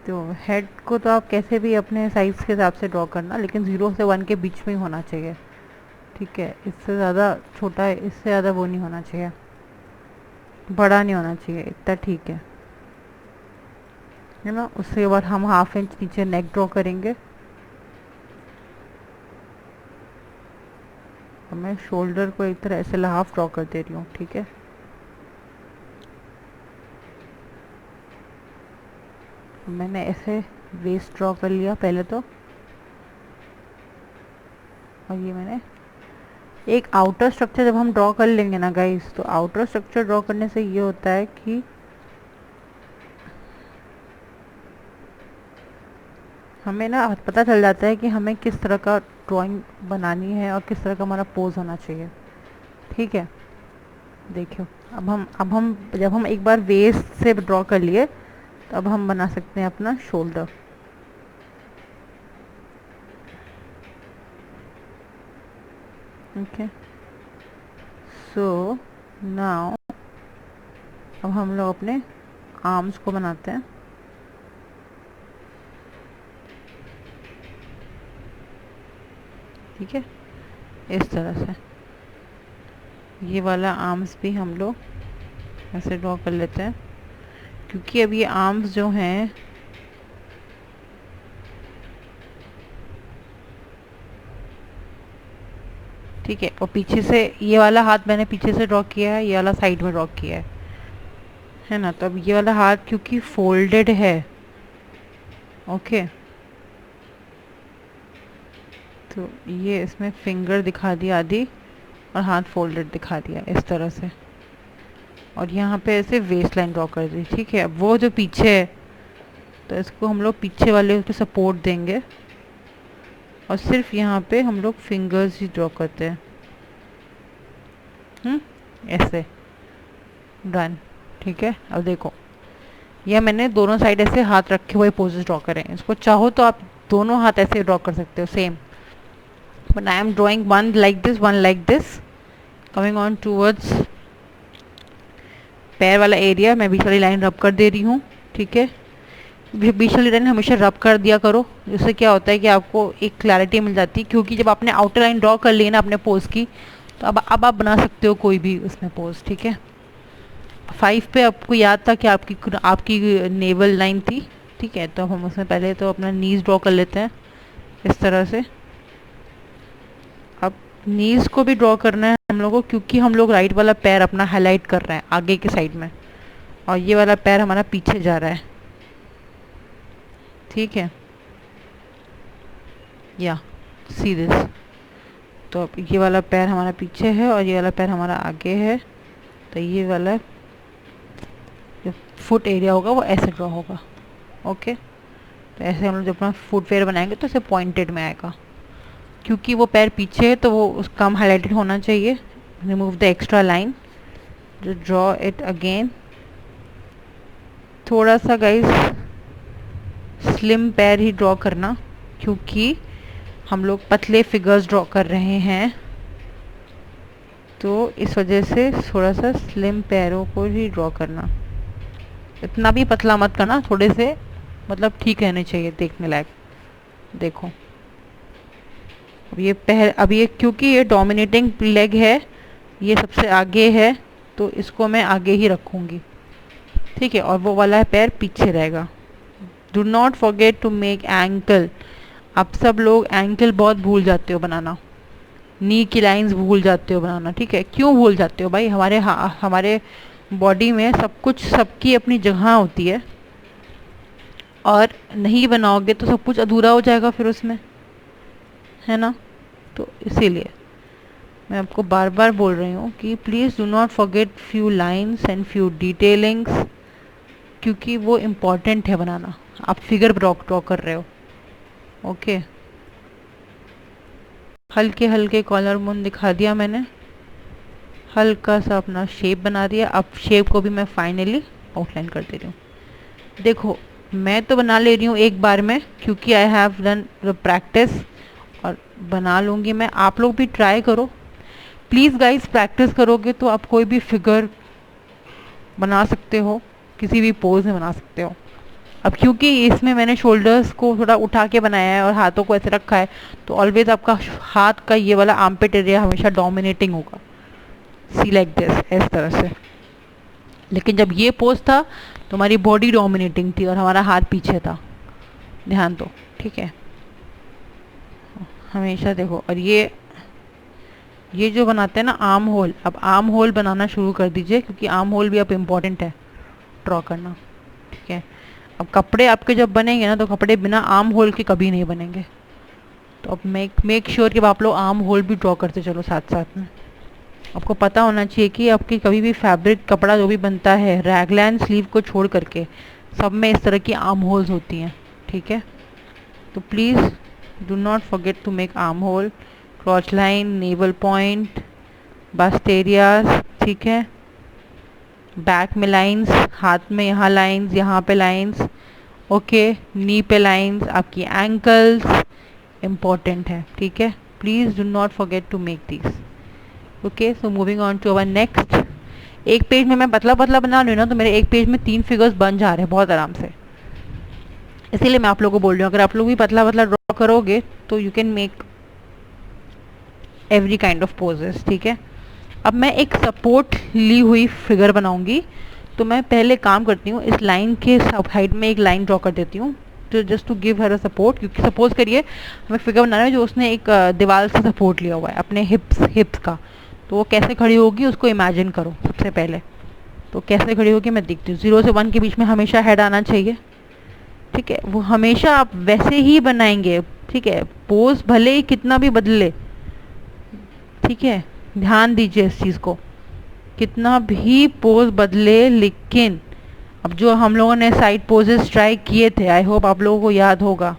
तो हेड को तो आप कैसे भी अपने साइज़ के हिसाब से ड्रॉ करना, लेकिन 0 से 1 के बीच में ही होना चाहिए, ठीक है। इससे ज़्यादा छोटा है, इससे ज़्यादा वो नहीं होना चाहिए, बड़ा नहीं होना चाहिए, इतना ठीक है ना। उसके बाद हम 1/2 इंच नीचे नेक ड्रॉ करेंगे। और मैं शोल्डर को एक तरह ऐसे हाफ ड्रॉ कर दे रही हूँ, ठीक है। मैंने ऐसे वेस्ट ड्रॉ कर लिया पहले तो, और ये मैंने एक आउटर स्ट्रक्चर जब हम ड्रॉ कर लेंगे ना गाइस, तो आउटर स्ट्रक्चर ड्रॉ करने से ये होता है कि हमें ना पता चल जाता है कि हमें किस तरह का ड्राइंग बनानी है और किस तरह का हमारा पोज होना चाहिए, ठीक है। देखियो, अब हम जब हम एक बार वेस्ट से ड्रॉ कर लिए, तो अब हम बना सकते हैं अपना शोल्डर, ओके। सो नाउ अब हम लोग अपने आर्म्स को बनाते हैं, ठीक है, इस तरह से। ये वाला आर्म्स भी हम लोग ऐसे ड्रॉ कर लेते हैं, क्योंकि अब ये आर्म्स जो हैं ठीक है, और पीछे से ये वाला हाथ मैंने पीछे से ड्रॉ किया है, ये वाला साइड में ड्रॉ किया है ना। तो अब ये वाला हाथ क्योंकि फोल्डेड है, ओके, तो ये इसमें फिंगर दिखा दिया आदि और हाथ फोल्डेड दिखा दिया इस तरह से। और यहाँ पे ऐसे वेस्ट लाइन ड्रॉ कर दी, ठीक है। अब वो जो पीछे है, तो इसको हम लोग पीछे वाले पे सपोर्ट देंगे, और सिर्फ यहाँ पे हम लोग फिंगर्स ही ड्रॉ करते हैं, ऐसे, डन, ठीक है। अब देखो, यह मैंने दोनों साइड ऐसे हाथ रखे हुए पोजेस ड्रॉ करें। इसको चाहो तो आप दोनों हाथ ऐसे ड्रॉ कर सकते हो same, but I am drawing one like this, coming on towards पैर वाला एरिया। मैं बीच वाली लाइन रब कर दे रही हूँ, ठीक है। बीच वाली लाइन हमेशा रब कर दिया करो, जिससे क्या होता है कि आपको एक क्लैरिटी मिल जाती है, क्योंकि जब आपने आउटर लाइन ड्रॉ कर ली ना अपने पोज की, तो अब आप बना सकते हो कोई भी उसमें पोज, ठीक है। 5 पे आपको याद था कि आपकी नेवल लाइन थी, ठीक है। तो हम उसमें पहले तो अपना नीज ड्रॉ कर लेते हैं इस तरह से। अब नीज को भी ड्रॉ करना है हम लोगों को, क्योंकि हम लोग राइट वाला पैर अपना हाईलाइट कर रहे हैं आगे की साइड में, और ये वाला पैर हमारा पीछे जा रहा है, ठीक है, या सी दिस। तो अब ये वाला पैर हमारा पीछे है और ये वाला पैर हमारा आगे है, तो ये वाला जो फुट एरिया होगा वो ऐसे ड्रॉ होगा, ओके। तो ऐसे हम लोग जब अपना फुटवेयर बनाएंगे तो इसे पॉइंटेड में आएगा, क्योंकि वो पैर पीछे है तो वो उस कम हाईलाइटेड होना चाहिए। Remove the extra line, draw it again. थोड़ा सा गाइस स्लिम पैर ही ड्रॉ करना, क्योंकि हम लोग पतले फिगर्स ड्रॉ कर रहे हैं, तो इस वजह से थोड़ा सा स्लिम पैरों को ही ड्रॉ करना। इतना भी पतला मत करना, थोड़े से मतलब ठीक रहने चाहिए देखने लायक। देखो अब ये क्योंकि ये डोमिनेटिंग लेग है, ये सबसे आगे है, तो इसको मैं आगे ही रखूँगी, ठीक है, और वो वाला पैर पीछे रहेगा। Do not forget to make ankle. आप सब लोग एंकल बहुत भूल जाते हो बनाना, नी की लाइंस भूल जाते हो बनाना, ठीक है। क्यों भूल जाते हो भाई? हमारे बॉडी में सब कुछ, सबकी अपनी जगह होती है, और नहीं बनाओगे तो सब कुछ अधूरा हो जाएगा फिर उसमें, है ना। तो इसीलिए मैं आपको बार बार बोल रही हूँ कि please do not forget few lines and few detailings, क्योंकि वो इम्पॉर्टेंट है बनाना। आप फिगर ड्रॉ कर रहे हो, ओके। हल्के हल्के कॉलर बोन दिखा दिया मैंने, हल्का सा अपना शेप बना दिया। अब शेप को भी मैं फाइनली आउटलाइन कर दे रही हूँ। देखो मैं तो बना ले रही हूँ एक बार में, क्योंकि I have done the practice, और बना लूँगी मैं। आप लोग भी ट्राई करो प्लीज़ गाइस, प्रैक्टिस करोगे तो आप कोई भी फिगर बना सकते हो, किसी भी पोज में बना सकते हो। अब क्योंकि इसमें मैंने शोल्डर्स को थोड़ा उठा के बनाया है और हाथों को ऐसे रखा है, तो ऑलवेज आपका हाथ का ये वाला आर्मपिट एरिया हमेशा डोमिनेटिंग होगा, सी लाइक दिस, इस तरह से। लेकिन जब ये पोज था तो हमारी बॉडी डोमिनेटिंग थी और हमारा हाथ पीछे था, ध्यान दो, ठीक है। हमेशा देखो। और ये जो बनाते हैं ना आर्म होल, अब आर्म होल बनाना शुरू कर दीजिए, क्योंकि आर्म होल भी अब इम्पॉर्टेंट है ड्रॉ करना, ठीक है। अब कपड़े आपके जब बनेंगे ना, तो कपड़े बिना आर्म होल के कभी नहीं बनेंगे। तो अब मेक श्योर कि आप लोग आर्म होल भी ड्रॉ करते चलो साथ साथ में। आपको पता होना चाहिए कि आपकी कभी भी फैब्रिक कपड़ा जो भी बनता है, रैगलाइन स्लीव को छोड़ करके सब में इस तरह की आर्म होल्स होती हैं, ठीक है। तो please do not forget to make arm hole, crotch line, navel point, bust areas, ठीक है। बैक में लाइंस, हाथ में यहाँ लाइंस, यहाँ पे लाइंस, ओके। नी पे लाइंस, आपकी एंकल्स इम्पॉर्टेंट है, ठीक है। Please do not forget to make this, okay. So moving on to our next. एक पेज में मैं पतला पतला बना रही हूँ ना, तो मेरे एक पेज में 3 फिगर्स बन जा रहे हैं बहुत आराम से, इसीलिए मैं आप लोगों को बोल रही हूँ। अगर आप लोग भी पतला पतला ड्रॉ करोगे तो you can make every kind of poses, ठीक है। अब मैं एक सपोर्ट ली हुई फिगर बनाऊंगी, तो मैं पहले काम करती हूँ, इस लाइन के साइड में एक लाइन ड्रॉ कर देती हूँ, तो just to give her a support. क्योंकि सपोज करिए हमें फिगर बनाना है जो उसने एक दीवार से सपोर्ट लिया हुआ है अपने हिप्स का, तो वो कैसे खड़ी होगी उसको इमेजिन करो सबसे पहले। तो कैसे खड़ी होगी मैं दिखती हूँ, 0 से 1 के बीच में हमेशा हेड आना चाहिए, ठीक है। वो हमेशा आप वैसे ही बनाएंगे, ठीक है। पोज भले ही कितना भी बदले, ठीक है, ध्यान दीजिए इस चीज़ को, कितना भी पोज बदले, लेकिन अब जो हम लोगों ने साइड पोजेस ट्राई किए थे, आई होप आप लोगों को याद होगा,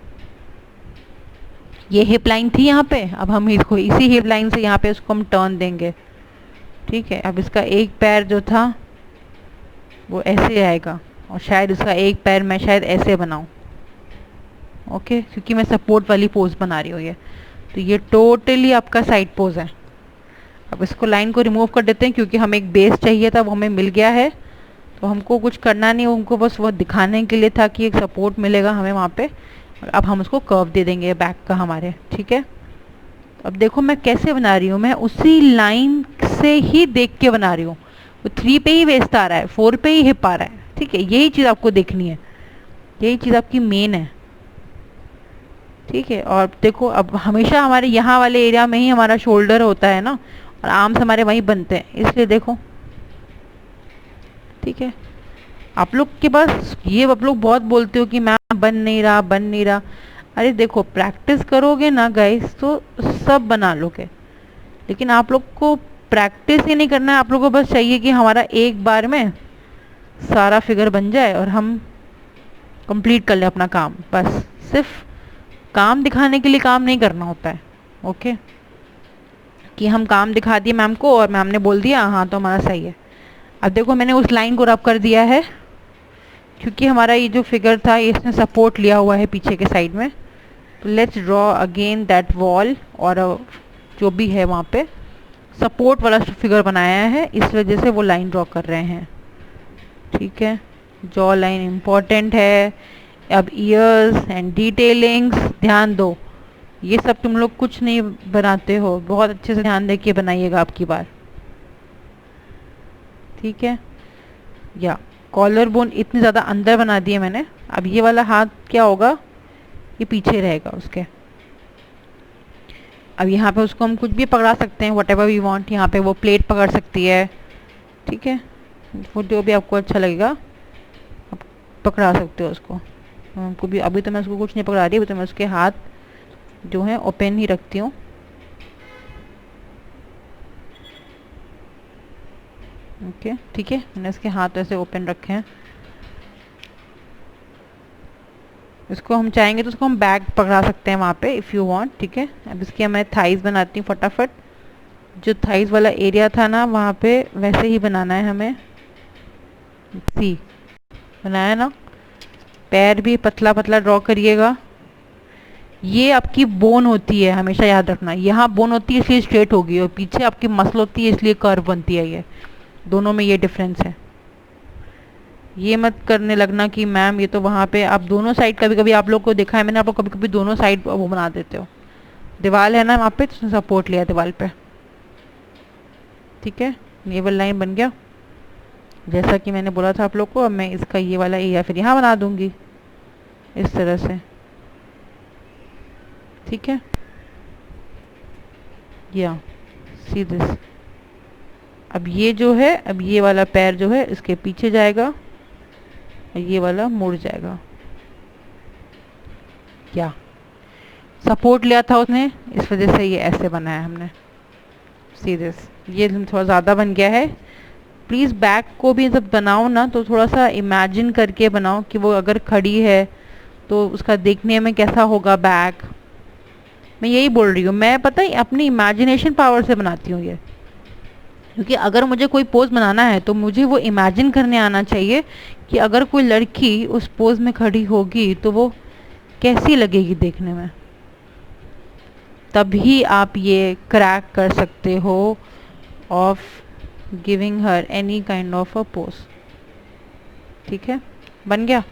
ये हिप लाइन थी यहाँ पे, अब हम इसको इसी हिप लाइन से यहाँ पे उसको हम टर्न देंगे, ठीक है। अब इसका एक पैर जो था वो ऐसे आएगा, और शायद इसका एक पैर मैं शायद ऐसे बनाऊँ, ओके, क्योंकि मैं सपोर्ट वाली पोज बना रही हूँ ये। तो ये टोटली आपका साइड पोज है। अब इसको लाइन को रिमूव कर देते हैं, क्योंकि हमें एक बेस चाहिए था, वो हमें मिल गया है, तो हमको कुछ करना नहीं, उनको बस वो दिखाने के लिए था कि एक सपोर्ट मिलेगा हमें वहाँ पे। अब हम उसको कर्व दे देंगे बैक का हमारे, ठीक है। अब देखो मैं कैसे बना रही हूँ, मैं उसी लाइन से ही देख के बना रही हूँ। वो 3 पे ही वेस्ट आ रहा है, 4 पे ही हिप आ रहा है, ठीक है। यही चीज़ आपको देखनी है, यही चीज़ आपकी मेन है, ठीक है। और देखो अब हमेशा हमारे यहाँ वाले एरिया में ही हमारा शोल्डर होता है ना, और आर्म्स हमारे वहीं बनते हैं, इसलिए देखो, ठीक है। आप लोग के पास ये, आप लोग बहुत बोलते हो कि मैम बन नहीं रहा। अरे देखो प्रैक्टिस करोगे ना गाइस तो सब बना लोगे, लेकिन आप लोग को प्रैक्टिस ही नहीं करना है। आप लोगों को बस चाहिए कि हमारा एक बार में सारा फिगर बन जाए और हम कंप्लीट कर ले अपना काम। बस सिर्फ काम दिखाने के लिए काम नहीं करना होता है, ओके, कि हम काम दिखा दिए मैम को और मैम ने बोल दिया हाँ तो हमारा सही है। अब देखो मैंने उस लाइन को रब कर दिया है, क्योंकि हमारा ये जो फिगर था इसने सपोर्ट लिया हुआ है पीछे के साइड में। तो let's draw again that wall, और जो भी है वहाँ पे सपोर्ट वाला फिगर बनाया है, इस वजह से वो लाइन ड्रॉ कर रहे हैं, ठीक है। जॉ लाइन इम्पॉर्टेंट है, अब ईयर्स एंड डिटेलिंग्स ध्यान दो, ये सब तुम लोग कुछ नहीं बनाते हो, बहुत अच्छे से ध्यान दे के बनाइएगा आपकी बार, ठीक है। या कॉलर बोन इतनी ज़्यादा अंदर बना दिए मैंने, अब ये वाला हाथ क्या होगा, ये पीछे रहेगा उसके। अब यहाँ पे उसको हम कुछ भी पकड़ा सकते हैं, वट एवर वी वॉन्ट, यहाँ पे वो प्लेट पकड़ सकती है, ठीक है, वो जो भी आपको अच्छा लगेगा आप पकड़ा सकते हो उसको। हमको भी अभी तो मैं उसको कुछ नहीं पकड़ा रही, अभी तो मैं उसके हाथ जो है ओपन ही रखती हूँ। ओके ठीक है, मैंने इसके हाथ ऐसे ओपन रखे हैं। इसको हम चाहेंगे तो उसको हम बैक पकड़ा सकते हैं वहाँ पे इफ़ यू वांट, ठीक है। अब इसकी मैं थाइज बनाती हूँ फटाफट, जो थाइज वाला एरिया था ना वहाँ पे वैसे ही बनाना है हमें। सी बनाया ना, पैर भी पतला पतला ड्रॉ करिएगा। ये आपकी बोन होती है, हमेशा याद रखना, यहाँ बोन होती है इसलिए स्ट्रेट होगी, और पीछे आपकी मसल होती है इसलिए कर्व बनती है। ये दोनों में ये डिफरेंस है। ये मत करने लगना कि मैम ये तो वहाँ पे आप दोनों साइड, कभी कभी आप लोग को देखा है मैंने, आप लोग कभी कभी दोनों साइड वो बना देते हो। दीवार है ना वहाँ पे, तो सपोर्ट लिया दीवार पे, ठीक है। नेवल लाइन बन गया जैसा कि मैंने बोला था आप लोग को। अब मैं इसका ये वाला एरिया फिर यहाँ बना दूंगी इस तरह से, ठीक है। या सी दिस, अब ये जो है, अब ये वाला पैर जो है इसके पीछे जाएगा, ये वाला मुड़ जाएगा। क्या सपोर्ट लिया था उसने, इस वजह से ये ऐसे बनाया हमने। सी दिस, ये थोड़ा ज़्यादा बन गया है। प्लीज़ बैक को भी जब बनाओ ना तो थोड़ा सा इमेजिन करके बनाओ कि वो अगर खड़ी है तो उसका देखने में कैसा होगा बैक। मैं यही बोल रही हूँ, मैं पता है अपनी इमेजिनेशन पावर से बनाती हूँ ये, क्योंकि अगर मुझे कोई पोज बनाना है तो मुझे वो इमेजिन करने आना चाहिए कि अगर कोई लड़की उस पोज में खड़ी होगी तो वो कैसी लगेगी देखने में। तभी आप ये क्रैक कर सकते हो of giving her any kind of a pose, ठीक है। बन गया,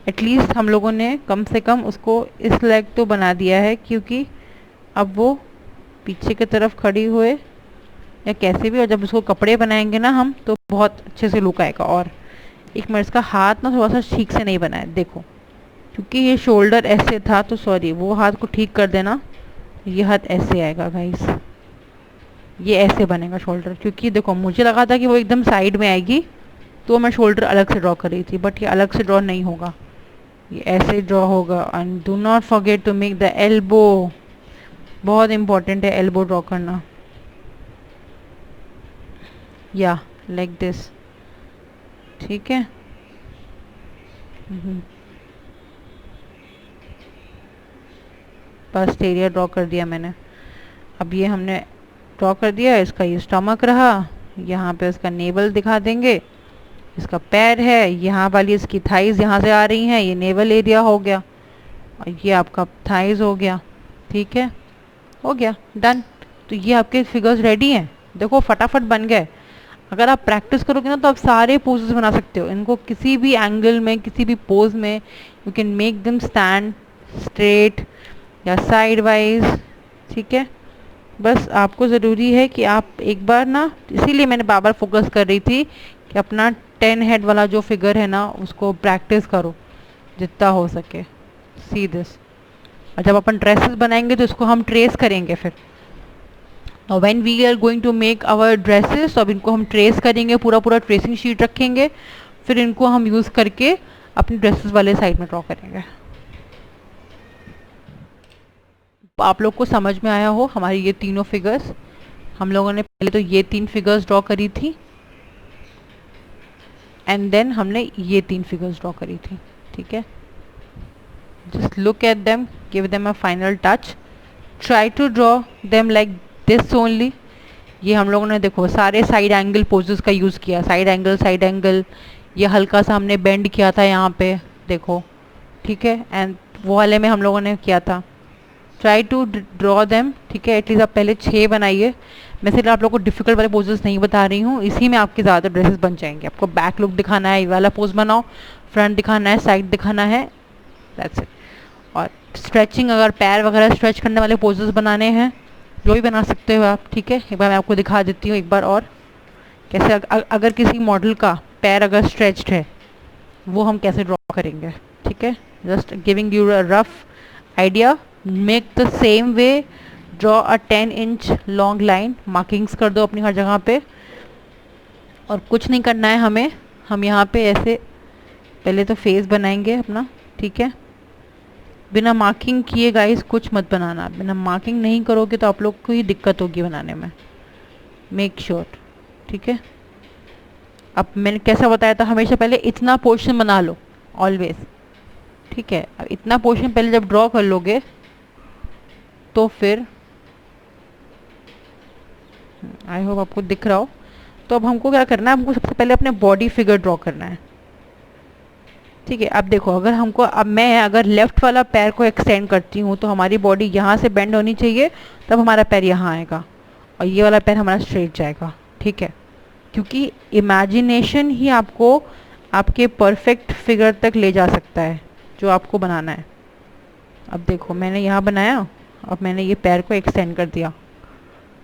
एटलीस्ट हम लोगों ने कम से कम उसको इस लेग तो बना दिया है, क्योंकि अब वो पीछे की तरफ खड़ी हुए या कैसे भी, और जब उसको कपड़े बनाएंगे ना हम तो बहुत अच्छे से लुक आएगा। और एक मिनट, इसका हाथ ना थोड़ा सा ठीक से नहीं बना है, देखो, क्योंकि ये शोल्डर ऐसे था तो सॉरी, वो हाथ को ठीक कर देना। ये हाथ ऐसे आएगा गाइस, ये ऐसे बनेगा शोल्डर, क्योंकि देखो मुझे लगा था कि वो एकदम साइड में आएगी तो मैं शोल्डर अलग से ड्रॉ कर रही थी, बट ये अलग से ड्रॉ नहीं होगा, ये ऐसे ड्रॉ होगा। And do not forget to make the elbow, बहुत इंपॉर्टेंट है एल्बो ड्रॉ करना। या लाइक दिस, ठीक है। बस एरिया ड्रॉ कर दिया मैंने। अब ये हमने ड्रॉ कर दिया, इसका ये स्टमक रहा, यहाँ पे इसका नेवल दिखा देंगे, इसका पैर है, यहाँ वाली इसकी थाइज यहाँ से आ रही हैं, ये नेवल एरिया हो गया, और ये आपका थाइज हो गया, ठीक है, हो गया डन। तो ये आपके फिगर्स रेडी हैं, देखो फटाफट बन गए। अगर आप प्रैक्टिस करोगे ना तो आप सारे पोजेस बना सकते हो, इनको किसी भी एंगल में, किसी भी पोज में you can make them stand straight या साइड वाइज, ठीक है। बस आपको ज़रूरी है कि आप एक बार ना, इसीलिए मैंने बार बार फोकस कर रही थी कि अपना 10 हेड वाला जो फिगर है ना उसको प्रैक्टिस करो जितना हो सके। सी दिस, और जब अपन ड्रेसेस बनाएंगे तो इसको हम ट्रेस करेंगे फिर। Now when we are going to make our dresses, तो अब इनको हम ट्रेस करेंगे, पूरा पूरा ट्रेसिंग शीट रखेंगे, फिर इनको हम यूज़ करके अपनी ड्रेसेस वाले साइड में ड्रॉ करेंगे। आप लोग को समझ में आया हो हमारी ये तीनों फिगर्स, हम लोगों ने पहले तो ये 3 फिगर्स ड्रॉ करी थी एंड देन हमने ये 3 फिगर्स ड्रॉ करी थी, ठीक है। Just look at them, give them a final touch, try to draw them like this only. ये हम लोगों ने देखो सारे साइड एंगल पोजेस का यूज़ किया, साइड एंगल, ये हल्का सा हमने बेंड किया था यहाँ पे देखो, ठीक है, एंड वो वाले में हम लोगों ने किया था। ट्राई टू ड्रॉ देम, ठीक है, एटलीस्ट आप पहले 6 बनाइए। मैं सिर्फ आप लोग को डिफिकल्ट वाले पोजेस नहीं बता रही हूँ, इसी में आपके ज़्यादा ड्रेसेस बन जाएंगे। आपको बैक लुक दिखाना है, ये वाला पोज बनाओ, फ्रंट दिखाना है, साइड दिखाना है, दैट्स इट। और स्ट्रेचिंग, अगर पैर वगैरह स्ट्रेच करने वाले पोजेस बनाने हैं जो भी बना सकते हो आप, ठीक है। एक बार मैं आपको दिखा देती हूँ एक बार और कैसे अगर किसी मॉडल का पैर अगर स्ट्रेच्ड है वो हम कैसे ड्रॉ करेंगे, ठीक है। Just giving you a rough idea. Make the same way, draw a 10 inch long line, markings कर दो अपनी हर जगह पे, और कुछ नहीं करना है हमें। हम यहाँ पे ऐसे पहले तो फेस बनाएंगे अपना, ठीक है। बिना मार्किंग किए गाइस कुछ मत बनाना, बिना मार्किंग नहीं करोगे तो आप लोग को ही दिक्कत होगी बनाने में, मेक श्योर, ठीक है। अब मैंने कैसा बताया था, हमेशा पहले इतना पोर्शन बना लो ऑलवेज, ठीक है। अब इतना पोर्शन पहले जब ड्रॉ कर लोगे तो फिर आई होप आपको दिख रहा हो। तो अब हमको क्या करना है, हमको सबसे पहले अपने बॉडी फिगर ड्रॉ करना है, ठीक है। अब देखो, अगर हमको, अब मैं अगर लेफ्ट वाला पैर को एक्सटेंड करती हूँ तो हमारी बॉडी यहाँ से बेंड होनी चाहिए, तब हमारा पैर यहाँ आएगा और ये वाला पैर हमारा स्ट्रेट जाएगा, ठीक है। क्योंकि इमेजिनेशन ही आपको आपके परफेक्ट फिगर तक ले जा सकता है जो आपको बनाना है। अब देखो मैंने यहाँ बनाया, अब मैंने ये पैर को एक्सटेंड कर दिया,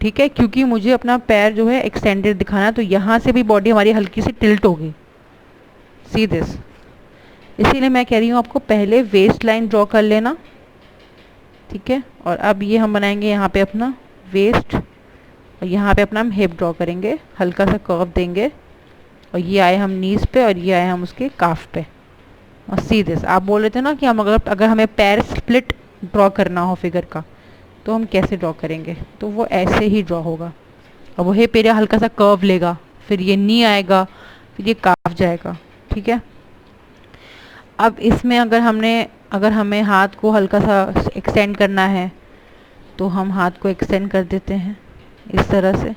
ठीक है। क्योंकि मुझे अपना पैर जो है एक्सटेंडेड दिखाना, तो यहाँ से भी बॉडी हमारी हल्की सी टिल्ट होगी, सी दिस। इसीलिए मैं कह रही हूँ आपको पहले वेस्ट लाइन ड्रॉ कर लेना, ठीक है। और अब ये हम बनाएंगे यहाँ पे अपना वेस्ट, और यहाँ पे अपना हम हिप ड्रॉ करेंगे, हल्का सा कर्व देंगे, और ये आए हम नीज पे और ये आए हम उसके काफ पे, और सी दिस। आप बोल रहे थे ना कि हम अगर हमें पैर स्प्लिट ड्रॉ करना हो फिगर का तो हम कैसे ड्रॉ करेंगे, तो वो ऐसे ही ड्रॉ होगा। और वो हिप एरिया हल्का सा कर्व लेगा, फिर ये नी आएगा, फिर ये काफ जाएगा, ठीक है। अब इसमें अगर हमें हाथ को हल्का सा एक्सटेंड करना है तो हम हाथ को एक्सटेंड कर देते हैं इस तरह से,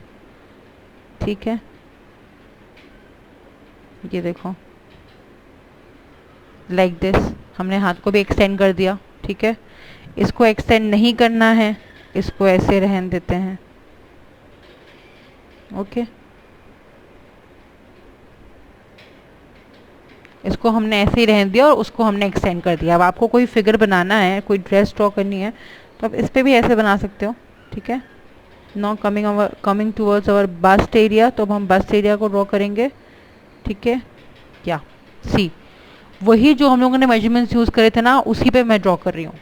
ठीक है। ये देखो लाइक दिस, हमने हाथ को भी एक्सटेंड कर दिया, ठीक है। इसको एक्सटेंड नहीं करना है, इसको ऐसे रहने देते हैं, ओके। इसको हमने ऐसे ही रहने दिया और उसको हमने एक्सटेंड कर दिया। अब आपको कोई फिगर बनाना है, कोई ड्रेस ड्रॉ करनी है, तो आप इस पर भी ऐसे बना सकते हो, ठीक है। Now coming towards our bast area, तो अब हम बस्ट एरिया को ड्रॉ करेंगे, ठीक है। या सी, वही जो हम लोगों ने मेजरमेंट्स यूज़ करे थे ना, उसी पे मैं ड्रॉ कर रही हूँ।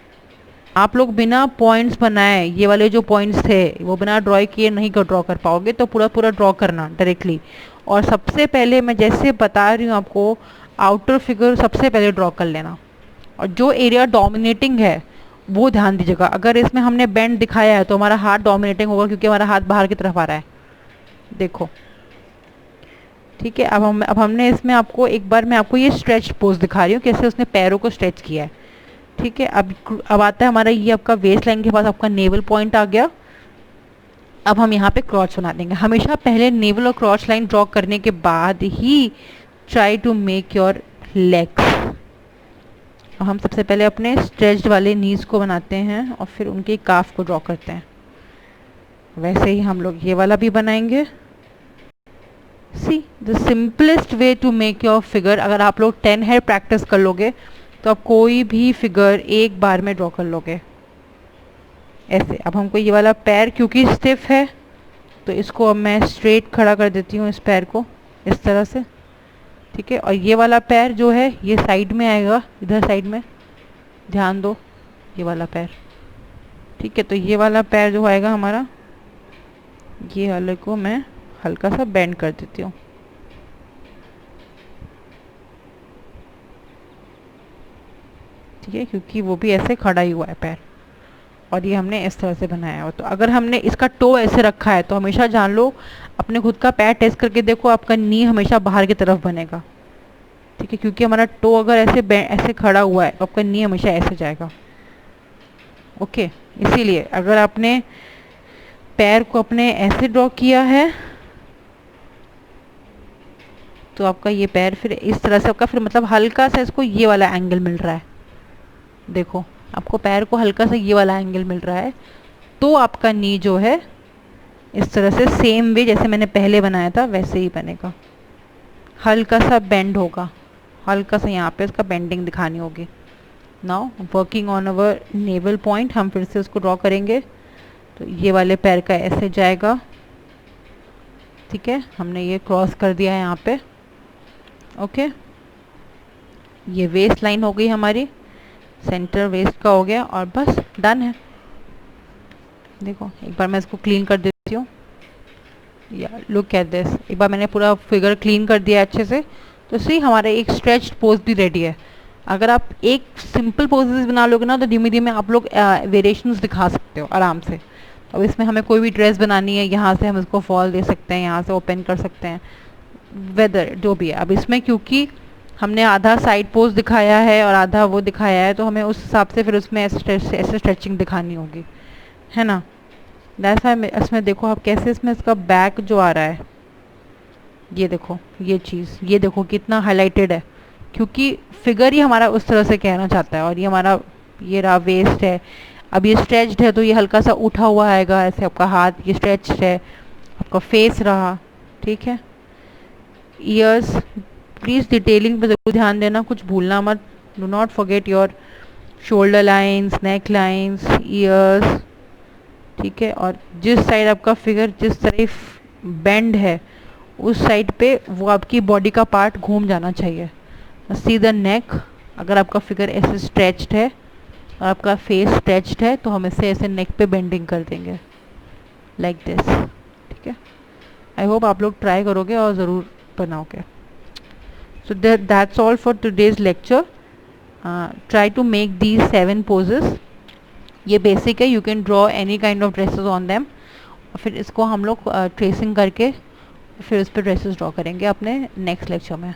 आप लोग बिना पॉइंट्स बनाए, ये वाले जो पॉइंट्स थे वो बिना ड्रॉ किए नहीं ड्रॉ कर पाओगे, तो पूरा पूरा ड्रॉ करना डायरेक्टली। और सबसे पहले मैं जैसे बता रही हूँ आपको, आउटर फिगर सबसे पहले ड्रॉ कर लेना, और जो एरिया डोमिनेटिंग है वो ध्यान दीजिएगा। अगर इसमें हमने बेंड दिखाया है तो हमारा हाथ डोमिनेटिंग होगा, क्योंकि हमारा हाथ बाहर की तरफ आ रहा है, देखो, ठीक है। अब हमने इसमें आपको एक बार मैं आपको ये स्ट्रेच पोज दिखा रही हूँ, कैसे उसने पैरों को स्ट्रेच किया है, ठीक है। अब आता है हमारा ये आपका वेस्ट लाइन के पास आपका नेवल पॉइंट आ गया। अब हम यहाँ पे क्रॉच बना देंगे। हमेशा पहले नेवल और क्रॉच लाइन ड्रॉ करने के बाद ही try to make your legs. हम सबसे पहले अपने स्ट्रेच्ड वाले नीज को बनाते हैं और फिर उनके काफ को ड्रॉ करते हैं। वैसे ही हम लोग ये वाला भी बनाएंगे। See the simplest way to make your figure, अगर आप लोग 10 हेयर प्रैक्टिस कर लोगे तो आप कोई भी फिगर एक बार में ड्रॉ कर लोगे ऐसे। अब हमको ये वाला पैर क्योंकि स्टिफ है तो इसको अब मैं स्ट्रेट खड़ा कर देती हूँ, इस पैर को इस तरह से, ठीक है। और ये वाला पैर जो है ये साइड में आएगा, इधर साइड में ध्यान दो, ये वाला पैर, ठीक है। तो ये वाला पैर जो आएगा हमारा, ये वाले को मैं हल्का सा बेंड कर देती हूँ, ठीक है, क्योंकि वो भी ऐसे खड़ा ही हुआ है पैर, और ये हमने इस तरह से बनाया हो। तो अगर हमने इसका टो ऐसे रखा है तो हमेशा जान लो, अपने खुद का पैर टेस्ट करके देखो, आपका नी हमेशा बाहर की तरफ बनेगा, ठीक है। क्योंकि हमारा टो अगर ऐसे खड़ा हुआ है तो आपका नी हमेशा ऐसे जाएगा, ओके। इसीलिए अगर आपने पैर को अपने ऐसे ड्रॉ किया है तो आपका ये पैर फिर इस तरह से आपका फिर मतलब हल्का सा इसको ये वाला एंगल मिल रहा है, देखो आपको पैर को हल्का सा ये वाला एंगल मिल रहा है, तो आपका नी जो है इस तरह से सेम वे जैसे मैंने पहले बनाया था वैसे ही बनेगा। हल्का सा बेंड होगा, हल्का सा यहाँ पे इसका बेंडिंग दिखानी होगी, now working on our naval point, हम फिर से उसको ड्रॉ करेंगे। तो ये वाले पैर का ऐसे जाएगा, ठीक है, हमने ये क्रॉस कर दिया है यहाँ पे। ओके, ये वेस्ट लाइन हो गई हमारी, सेंटर वेस्ट का हो गया और बस डन है। देखो एक बार मैं इसको क्लीन कर देती हूँ। या लुक एट दिस, एक बार मैंने पूरा फिगर क्लीन कर दिया अच्छे से। तो सी हमारा एक स्ट्रेच्ड पोज भी रेडी है। अगर आप एक सिंपल पोजेस बना लोगे ना तो धीमे धीमे आप लोग वेरिएशंस दिखा सकते हो आराम से। अब इसमें हमें कोई भी ड्रेस बनानी है, यहाँ से हम इसको फॉल दे सकते हैं, यहाँ से ओपन कर सकते हैं, वेदर जो भी है। अब इसमें क्योंकि हमने आधा साइड पोज दिखाया है और आधा वो दिखाया है, तो हमें उस हिसाब से फिर उसमें ऐसे स्ट्रेचिंग दिखानी होगी, है ना। दैट्स व्हाई इसमें देखो आप कैसे इसमें इसका बैक जो आ रहा है, ये देखो ये चीज़, ये देखो कितना हाईलाइटेड है, क्योंकि फिगर ही हमारा उस तरह से कहना चाहता है। और ये हमारा ये रहा वेस्ट है, अब ये स्ट्रेच्ड है तो ये हल्का सा उठा हुआ आएगा ऐसे, आपका हाथ ये स्ट्रेच्ड है, आपका फेस रहा, ठीक है। ईयर्स प्लीज़ डिटेलिंग पे ज़रूर ध्यान देना, कुछ भूलना मत। Do not forget your shoulder lines, neck lines, years, ठीक है। और जिस साइड आपका फिगर जिस तरफ बेंड है उस साइड पे वो आपकी बॉडी का पार्ट घूम जाना चाहिए। सी द नेक, अगर आपका फिगर ऐसे स्ट्रेच्ड है और आपका फेस स्ट्रेच्ड है तो हम इसे ऐसे नेक पे बेंडिंग कर देंगे लाइक दिस, ठीक है। आई होप आप लोग ट्राई करोगे और ज़रूर बनाओगे। So that's all for today's lecture. Try to make these 7 poses. ये बेसिक है, you can draw any kind of dresses on them. और फिर इसको हम लोग ट्रेसिंग करके फिर उस पर ड्रेसेस ड्रॉ करेंगे अपने नेक्स्ट लेक्चर में।